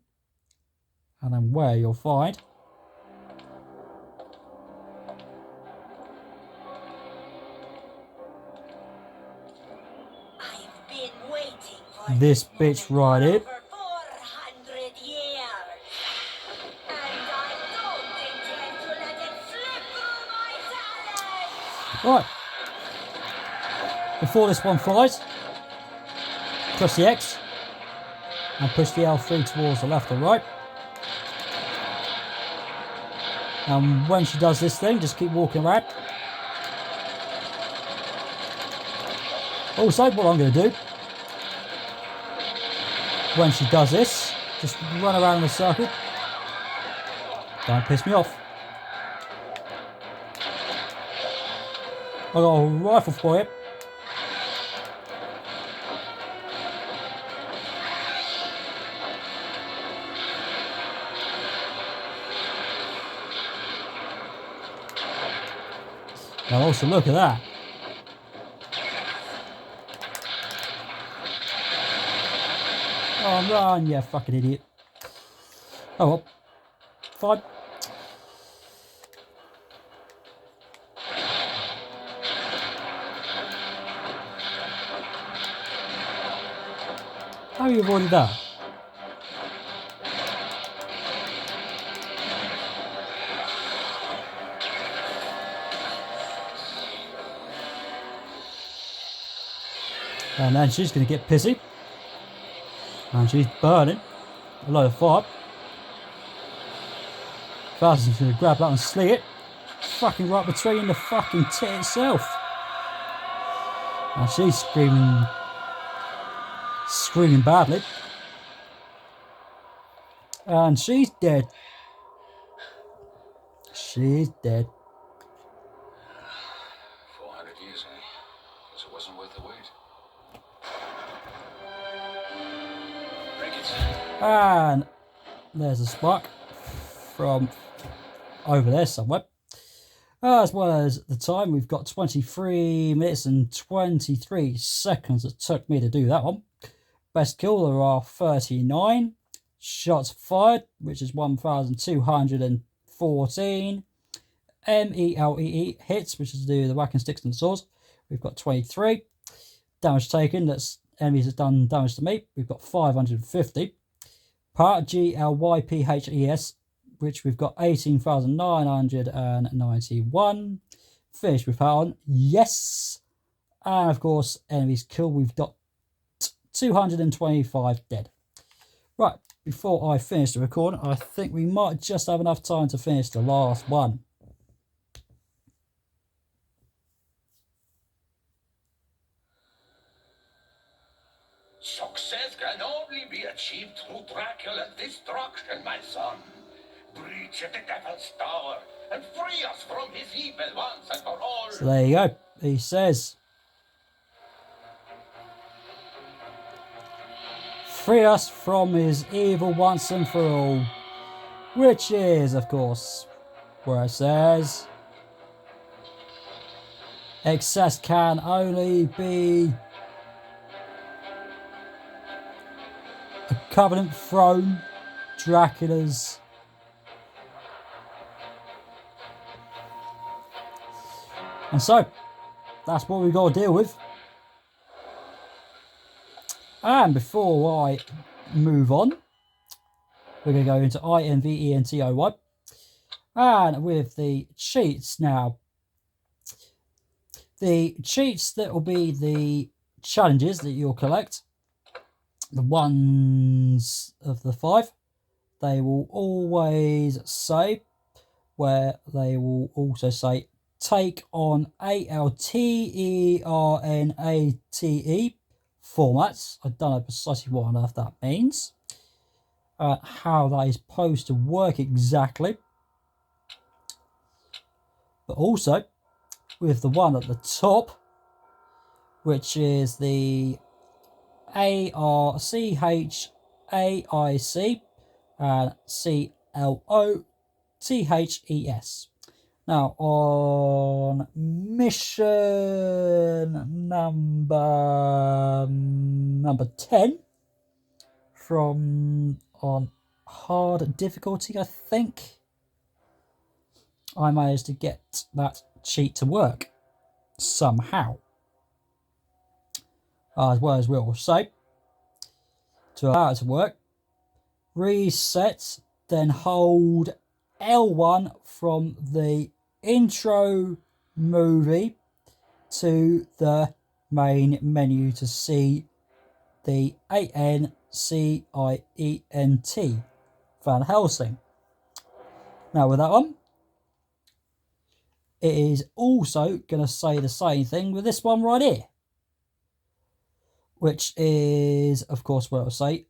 S1: And then where you'll find this bitch right here. Right. Before this one flies, press the X and push the L3 towards the left or right. And when she does this thing, just keep walking around. Also, what I'm going to do, when she does this, just run around in a circle Don't piss me off. I got a rifle for you. Now also look at that. Oh, run, you fucking idiot. Oh well. Fine. How you avoided that? And then she's going to get pissy. And she's burning a load of fire. Falcon's going to grab that and sling it. Fucking right between the fucking tit itself. And she's screaming badly. And she's dead. She's dead.
S3: 400 years, eh? Guess it wasn't worth the wait. Break it.
S1: And there's a spark from over there somewhere. As well as the time, we've got 23 minutes and 23 seconds it took me to do that one. Best kill, there are 39. Shots fired, which is 1,214. MELEE hits, which is to do with the whacking sticks and saws. We've got 23. Damage taken, that's enemies that done damage to me. We've got 550. Part GLYPHES, which we've got 18,991. Finish with that one, yes. And of course, enemies killed, we've got 225 dead. Right, before I finish the recording, I think we might just have enough time to finish the last one.
S2: Success can only be achieved through Dracula's destruction, my son. Breach the Devil's Tower and free us from his evil once and for all.
S1: So there you go. He says, free us from his evil once and for all. Which is, of course, where it says, excess can only be a Covenant throne, Dracula's. And so, that's what we've got to deal with. And before I move on, we're going to go into INVENTOY. And with the cheats now, the cheats that will be the challenges that you'll collect, the ones of the 5, they will always say, where they will also say, take on ALTERNATE formats. I don't know precisely what on earth that means. How that is supposed to work exactly. But also, with the one at the top, which is the ARCHAIC and CLOTHES. Now, on mission number 10, from on hard difficulty, I think, I managed to get that cheat to work somehow. As well as we'll say, to allow it to work, reset, then hold L1 from the intro movie to the main menu to see the ANCIENT Van Helsing. Now with that one, it is also going to say the same thing with this one right here, which is, of course, what it'll say,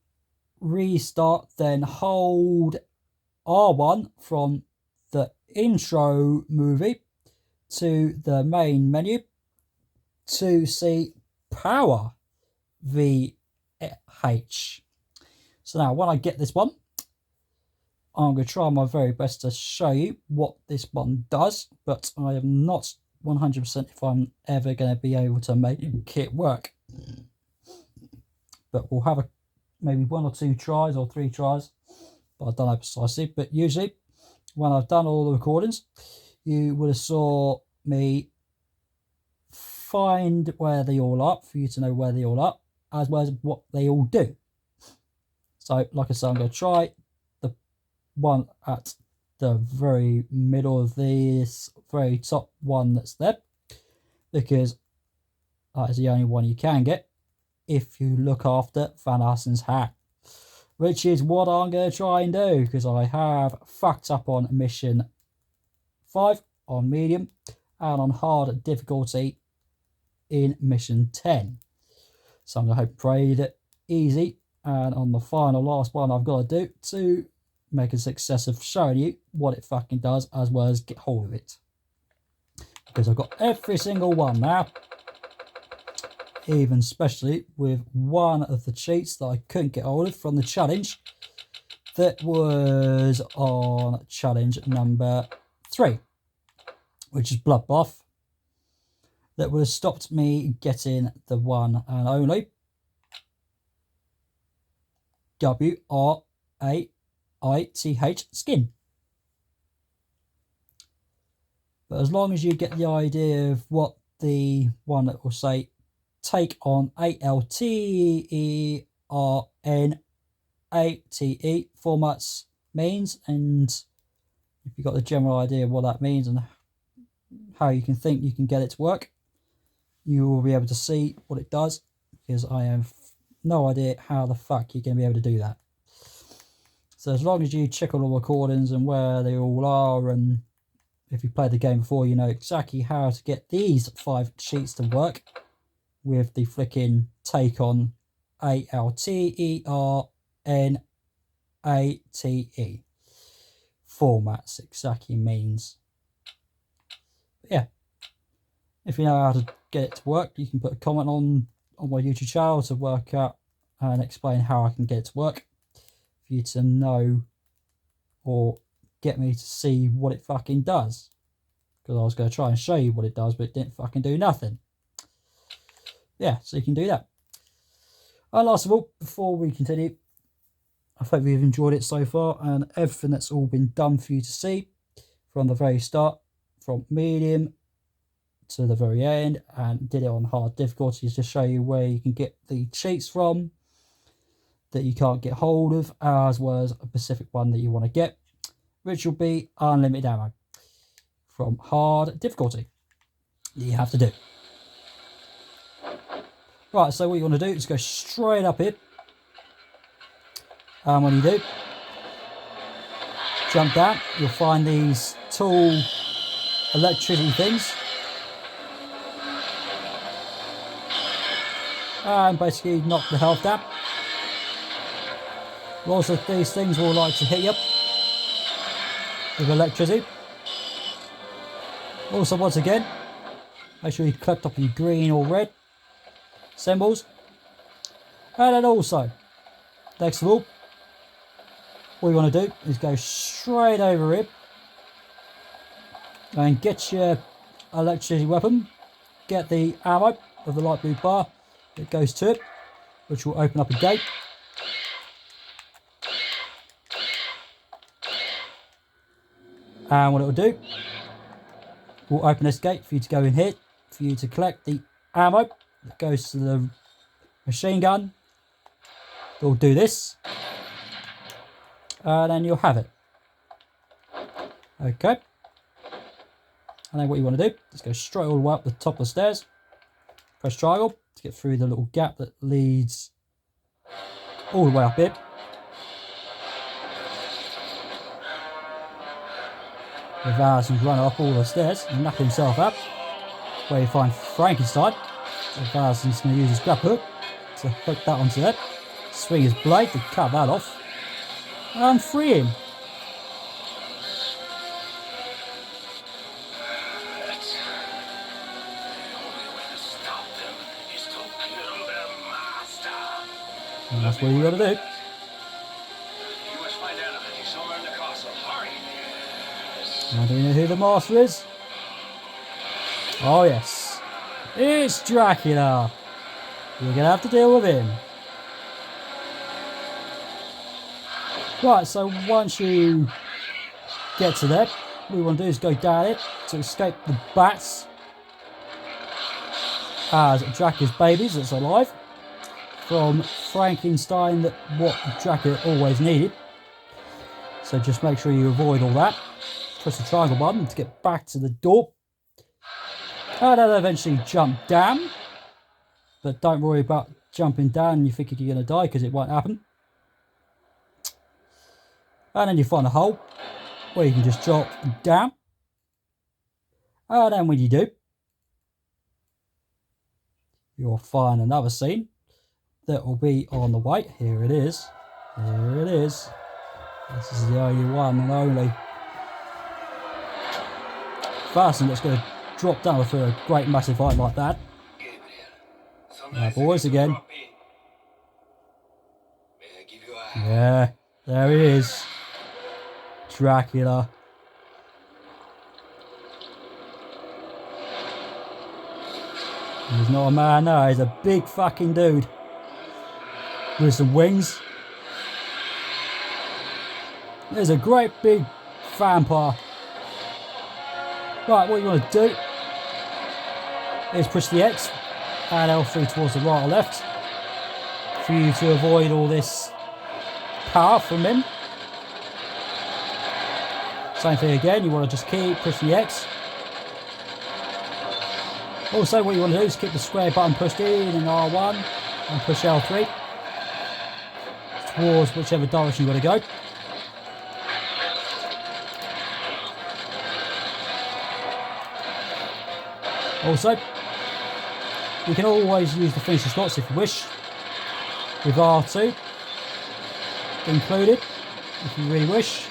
S1: restart, then hold R1 from the intro movie to the main menu to see power VH. So now when I get this one, I'm going to try my very best to show you what this one does, but I am not 100% if I'm ever going to be able to make it work. But we'll have maybe 1 or 2 tries or 3 tries, but I don't know precisely. But usually when I've done all the recordings, you would have saw me find where they all are for you to know where they all are, as well as what they all do. So like I said, I'm going to try the one at the very middle of this very top one that's there, because that is the only one you can get if you look after Van Arsen's hat, which is what I'm going to try and do, because I have fucked up on mission 5 on medium and on hard difficulty in mission 10. So I'm going to hope and pray that easy, and on the final last one I've got to do to make a success of showing you what it fucking does, as well as get hold of it, because I've got every single one now, even especially with one of the cheats that I couldn't get hold of from the challenge that was on challenge number 3, which is Bloodbath, that would have stopped me getting the one and only WRAITH skin. But as long as you get the idea of what the one that will say take on ALTERNATE formats means, and if you've got the general idea of what that means and how you can think you can get it to work, you will be able to see what it does, because I have no idea how the fuck you're going to be able to do that. So as long as you check all the recordings and where they all are, and if you played the game before, you know exactly how to get these 5 sheets to work with the flicking take on ALTERNATE formats exactly means. But yeah, if you know how to get it to work, you can put a comment on my YouTube channel to work out and explain how I can get it to work, for you to know or get me to see what it fucking does, because I was going to try and show you what it does, but it didn't fucking do nothing. Yeah, so you can do that. And last of all, before we continue, I hope you've enjoyed it so far, and everything that's all been done for you to see from the very start, from medium to the very end, and did it on hard difficulties to show you where you can get the cheats from that you can't get hold of, as well as a specific one that you want to get, which will be unlimited ammo from hard difficulty that you have to do. Right, so what you want to do is go straight up here, and when you do, jump down, you'll find these tall electricity things, and basically knock the health down. Lots of these things will like to hit you with electricity. Also, once again, make sure you collect up your green or red symbols. And then also, next of all you want to do is go straight over here and get your electricity weapon, get the ammo of the light blue bar that goes to it, which will open up a gate. And what it will do, will open this gate for you to go in here, for you to collect the ammo that goes to the machine gun. We'll do this, and then you'll have it. Okay. And then what you want to do is go straight all the way up the top of the stairs. Press triangle to get through the little gap that leads all the way up here. The Varson's run up all the stairs and knock himself up. Where you find Frankenstein. So Varson's going to use his grab hook to hook that onto there. Swing his blade to cut that off. And free him. And that's what you got to do.
S3: You must find Annabeth. He's somewhere in the castle. Hurry! Yes.
S1: Now, do you know who the master is? Oh yes, it's Dracula. You're gonna have to deal with him. Right, so once you get to there, what we want to do is go down it to escape the bats as Dracula's babies that's alive from Frankenstein, that what Dracula always needed. So just make sure you avoid all that. Press the triangle button to get back to the door. And then eventually jump down. But don't worry about jumping down and you think you're going to die, because it won't happen. And then you find a hole where you can just drop down. And then when you do, you'll find another scene that will be on the way. Here it is. Here it is. This is the only one and only. First thing that's going to drop down for a great massive height like that. Now boys again. Yeah, there he is. Dracula. He's not a man, no, he's a big fucking dude. With some wings. There's a great big vampire. Right, what you want to do is push the X and L3 towards the right or left for you to avoid all this power from him. Same thing again, you want to just keep pushing the X. Also, what you want to do is keep the square button pushed in R1 and push L3 towards whichever direction you want to go. Also, you can always use the finishing slots if you wish, with R2 included, if you really wish.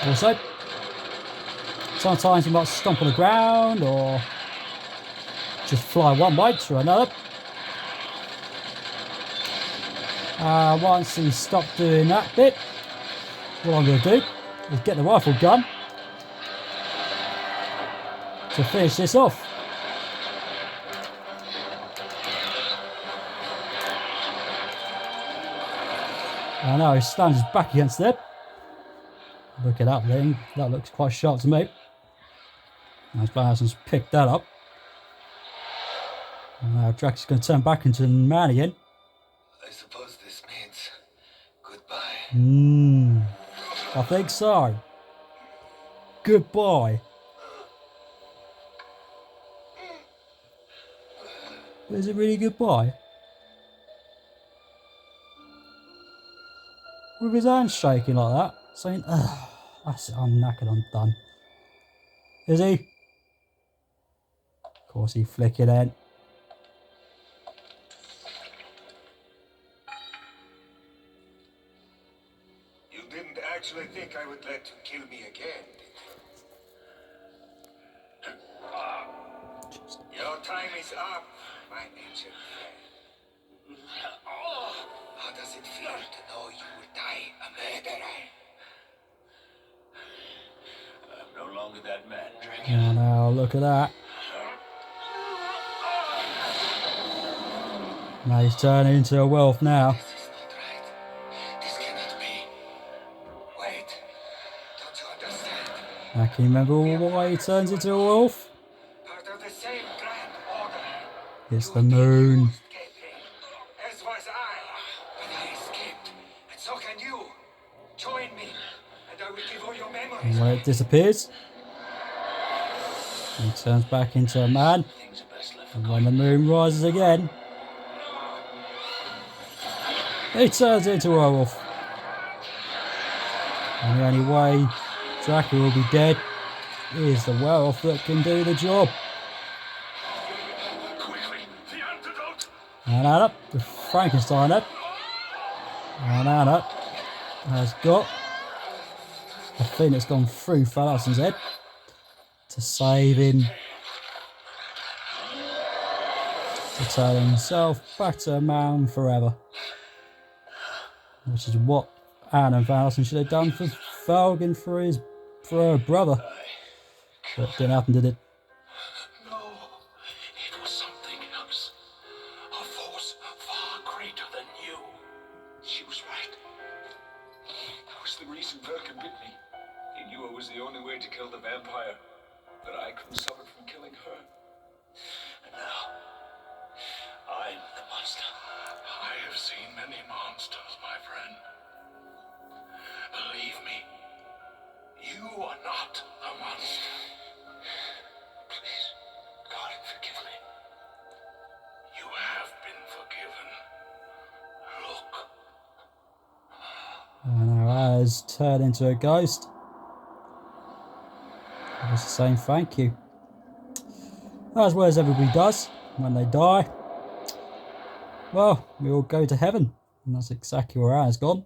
S1: Also, sometimes you might stomp on the ground or just fly one way to another. Once you stop doing that bit, what I'm going to do is get the rifle gun to finish this off. I know, he stands his back against it. Look at that thing, that looks quite sharp to me. Nice Blason's picked that up. And now Drax is going to turn back into a man again.
S2: I suppose this means goodbye.
S1: I think so. Goodbye. Is it really goodbye? With his hands shaking like that, saying, ugh, that's it, I'm knackered, I'm done. Is he? Of course he flickered in.
S2: You didn't actually think I would let you kill me again, did you? Your time is up, my ancient friend. How does it feel to know you will die a murderer?
S3: I'm no longer that man, Dracula.
S1: Oh no, look at that. Now he's turning into a wolf now.
S2: This is not right. This cannot be. Wait. Don't you understand?
S1: Now can you remember why he turns into a wolf?
S2: Part of the same grand order.
S1: It's
S2: You
S1: the moon.
S2: escaping, as was I. But I escaped, and so can you. Join me, and I will give all your memories.
S1: And when it disappears, he turns back into a man.
S3: Things are best left
S1: And when the moon rises again, he turns into a werewolf. And the only way Dracula will be dead is the werewolf that can do the job.
S2: Quickly, the antidote.
S1: And Anna, the Frankenstein up. And Anna has got a thing that's gone through Thalas's head to save him. to turn himself back to a man forever. Which is what Anne and Van Helsing should have done for Falcon for her brother. But didn't happen, did it?
S3: No, it was something else. A force far greater than you. She was right. That was the reason Vulcan bit me. He knew it was the only way to kill the vampire. But I couldn't suffer from killing her. And now, I'm the monster.
S2: I have seen many monsters, my friend. Believe me, you are not a monster.
S3: Please, God, forgive me.
S2: You have been forgiven. Look.
S1: And our eyes turn into a ghost. I was saying thank you. As well as everybody does when they die. Well, we all go to heaven. And that's exactly where Anne's gone.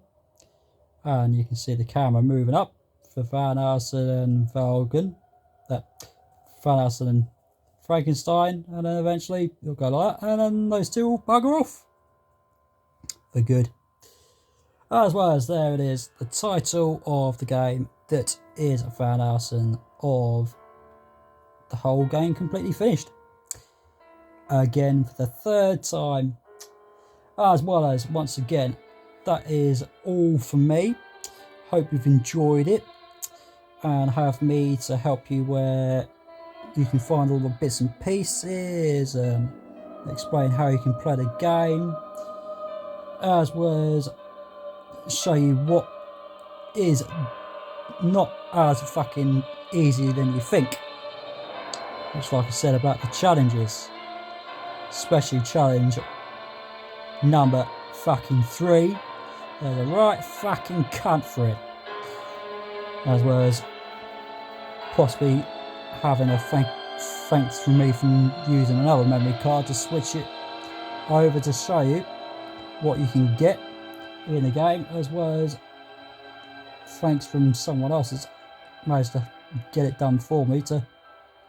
S1: And you can see the camera moving up for Van Helsing and Valgan. Van Helsing and Frankenstein. And then eventually it'll go like that. And then those two will bugger off. For good. As well as there it is, the title of the game that is Van Helsing of the whole game completely finished. Again for the third time. As well as once again, that is all from me. Hope you've enjoyed it and have me to help you where you can find all the bits and pieces and explain how you can play the game, as well as show you what is not as fucking easy than you think. Which, like I said about the challenges, especially challenge number fucking 3, there's a right fucking cunt for it. As well as possibly having a thanks from me from using another memory card to switch it over to show you what you can get in the game, as well as thanks from someone else that's managed to get it done for me to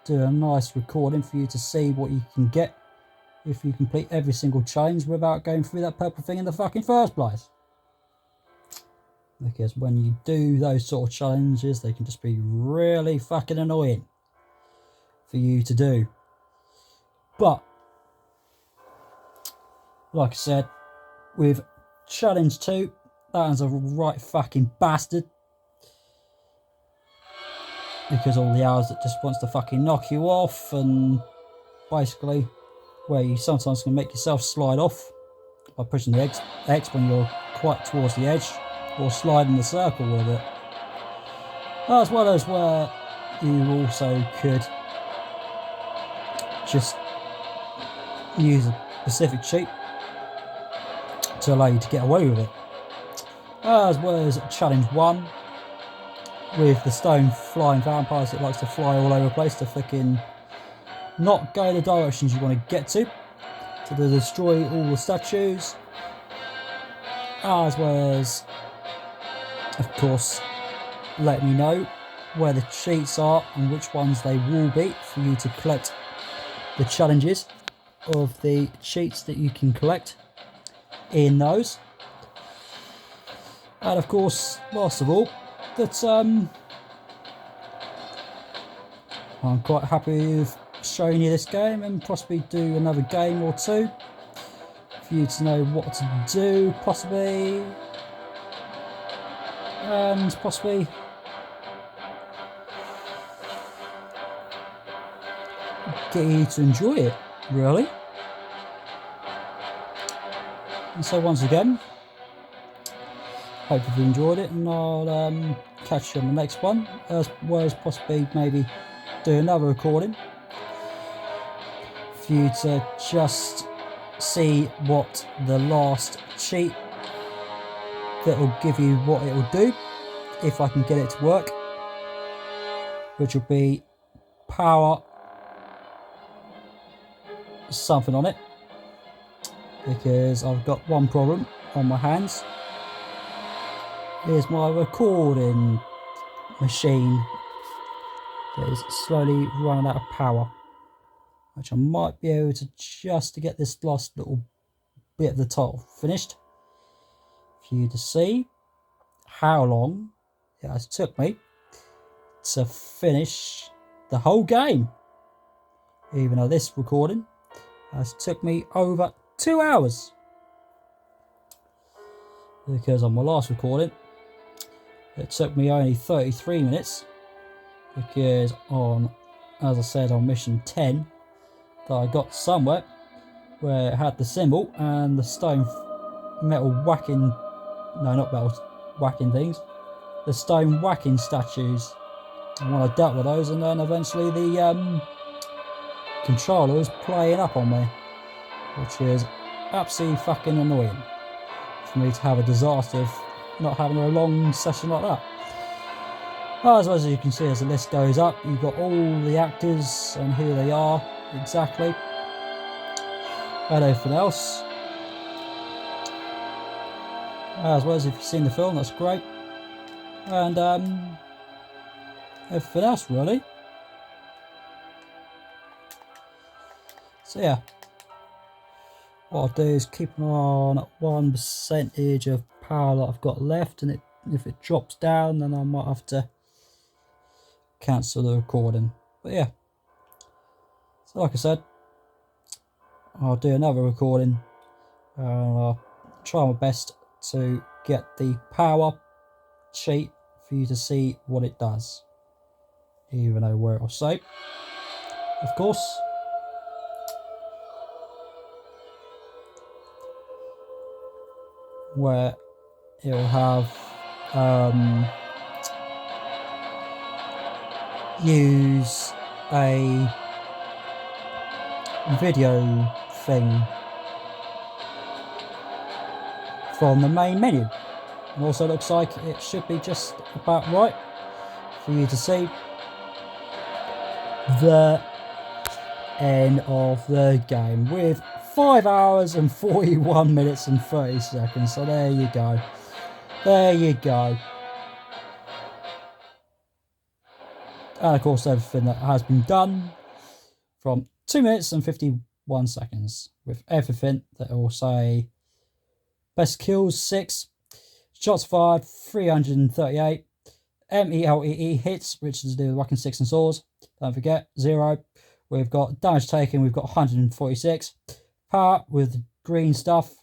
S1: do a nice recording for you to see what you can get if you complete every single challenge without going through that purple thing in the fucking first place. Because when you do those sort of challenges, they can just be really fucking annoying for you to do. But, like I said, with challenge 2, that is a right fucking bastard. Because all the hours that just wants to fucking knock you off, and basically where you sometimes can make yourself slide off by pushing the X when you're quite towards the edge, or sliding the circle with it. As well as where you also could just use a specific cheat to allow you to get away with it. As well as challenge 1 with the stone flying vampires that likes to fly all over the place to fucking not go the directions you want to get to destroy all the statues. As well as, of course, let me know where the cheats are and which ones they will be for you to collect the challenges of the cheats that you can collect in those. And of course, last of all, that I'm quite happy with showing you this game and possibly do another game or two for you to know what to do, possibly, and possibly get you to enjoy it, really. And so once again, hope you've enjoyed it, and I'll catch you on the next one, as well as possibly maybe do another recording for you to just see what the last cheat that will give you what it will do, if I can get it to work, which will be power something on it, because I've got one problem on my hands. Is my recording machine that is slowly running out of power. which I might be able to just to get this last little bit of the title finished for you to see how long it has took me to finish the whole game, even though this recording has took me over 2 hours, because on my last recording it took me only 33 minutes, because on, as I said, on mission 10 that I got somewhere where it had the symbol and the stone metal whacking, no, not metal whacking things, the stone whacking statues, and when I dealt with those, and then eventually the controller was playing up on me, which is absolutely fucking annoying for me to have a disaster of not having a long session like that. As well as you can see, as the list goes up, you've got all the actors and who they are exactly, and everything else. As well as if you've seen the film, that's great, and everything else really. So yeah, what I'll do is keep on 1% of power that I've got left, and if it drops down, then I might have to cancel the recording. But yeah, so like I said, I'll do another recording, and I'll try my best to get the power cheat for you to see what it does, even though where it'll say, of course, where it'll have use a video thing from the main menu. And also looks like it should be just about right for you to see the end of the game with 5 hours and 41 minutes and 30 seconds. So there you go. There you go. And of course everything that has been done from 2 minutes and 51 seconds with everything that will say best kills 6, shots fired 338, MELEE hits, which is to do with whacking sticks and saws, don't forget, 0. We've got damage taken, we've got 146. Power with green stuff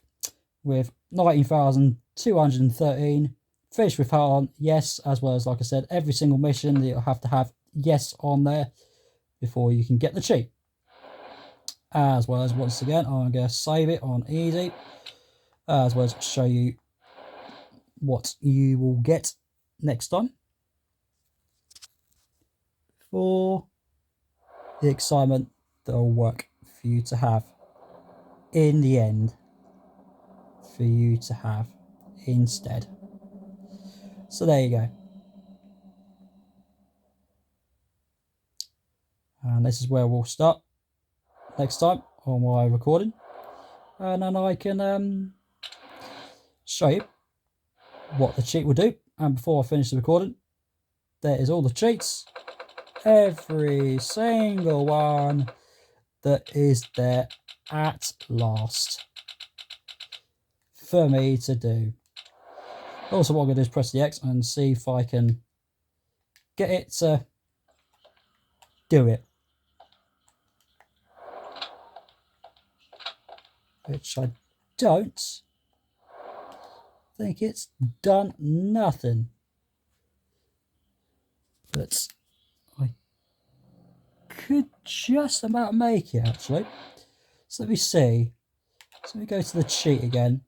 S1: with 19,213. Fish with heart on, yes, as well as, like I said, every single mission you'll have to have yes on there before you can get the cheat. As well as, once again, I'm going to save it on easy, as well as show you what you will get next time for the excitement that will work for you to have in the end, for you to have instead. So there you go. And this is where we'll start next time on my recording, and then I can show you what the cheat will do. And before I finish the recording, there is all the cheats, every single one that is there at last for me to do. Also, what I'm going to do is press the X and see if I can get it to do it, which I don't think it's done nothing. But I could just about make it, actually. So let me see. So let me go to the cheat again.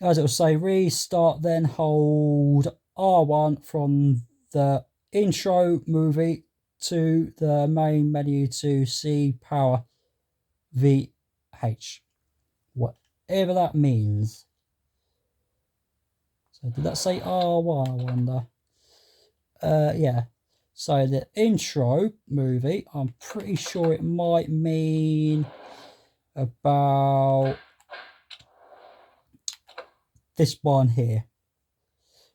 S1: As it will say, restart, then hold R1 from the intro movie to the main menu to see power VH. Whatever that means. So did that say R1, I wonder? Yeah. So the intro movie, I'm pretty sure it might mean about this one here,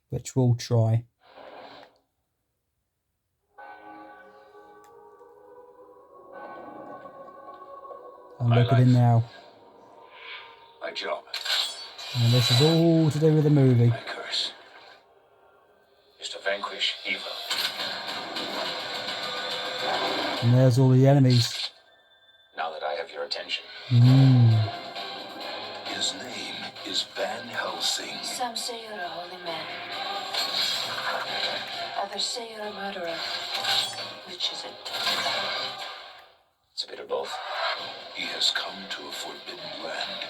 S1: which we'll try. And look at him now.
S3: My job.
S1: And this is all to do with the movie.
S3: My curse. Is to vanquish evil.
S1: And there's all the enemies.
S3: Now that I have your attention.
S2: His name is Van Helsing.
S5: Some say you're a holy man. Others say you're a murderer. Which is it?
S3: It's a bit of both.
S2: He has come to a forbidden land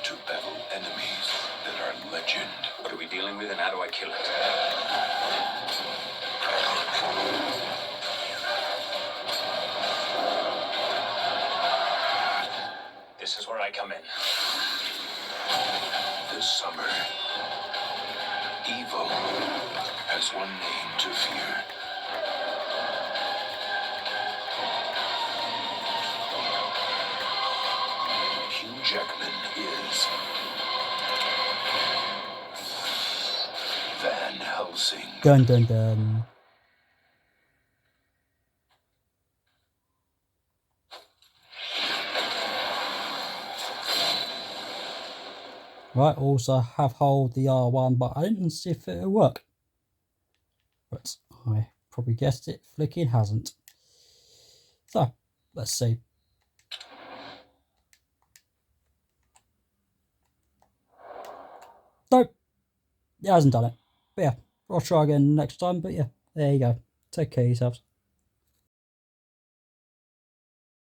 S2: to battle enemies that are legend.
S3: What are we dealing with and how do I kill it? This is where I come in.
S2: This summer, evil has one name to fear. Hugh Jackman is Van Helsing.
S1: Dun dun dun. Right, also have hold the R1 button and see if it'll work. But I probably guessed it, flicking hasn't. So, let's see. Nope, it hasn't done it. But yeah, I'll try again next time. But yeah, there you go. Take care of yourselves.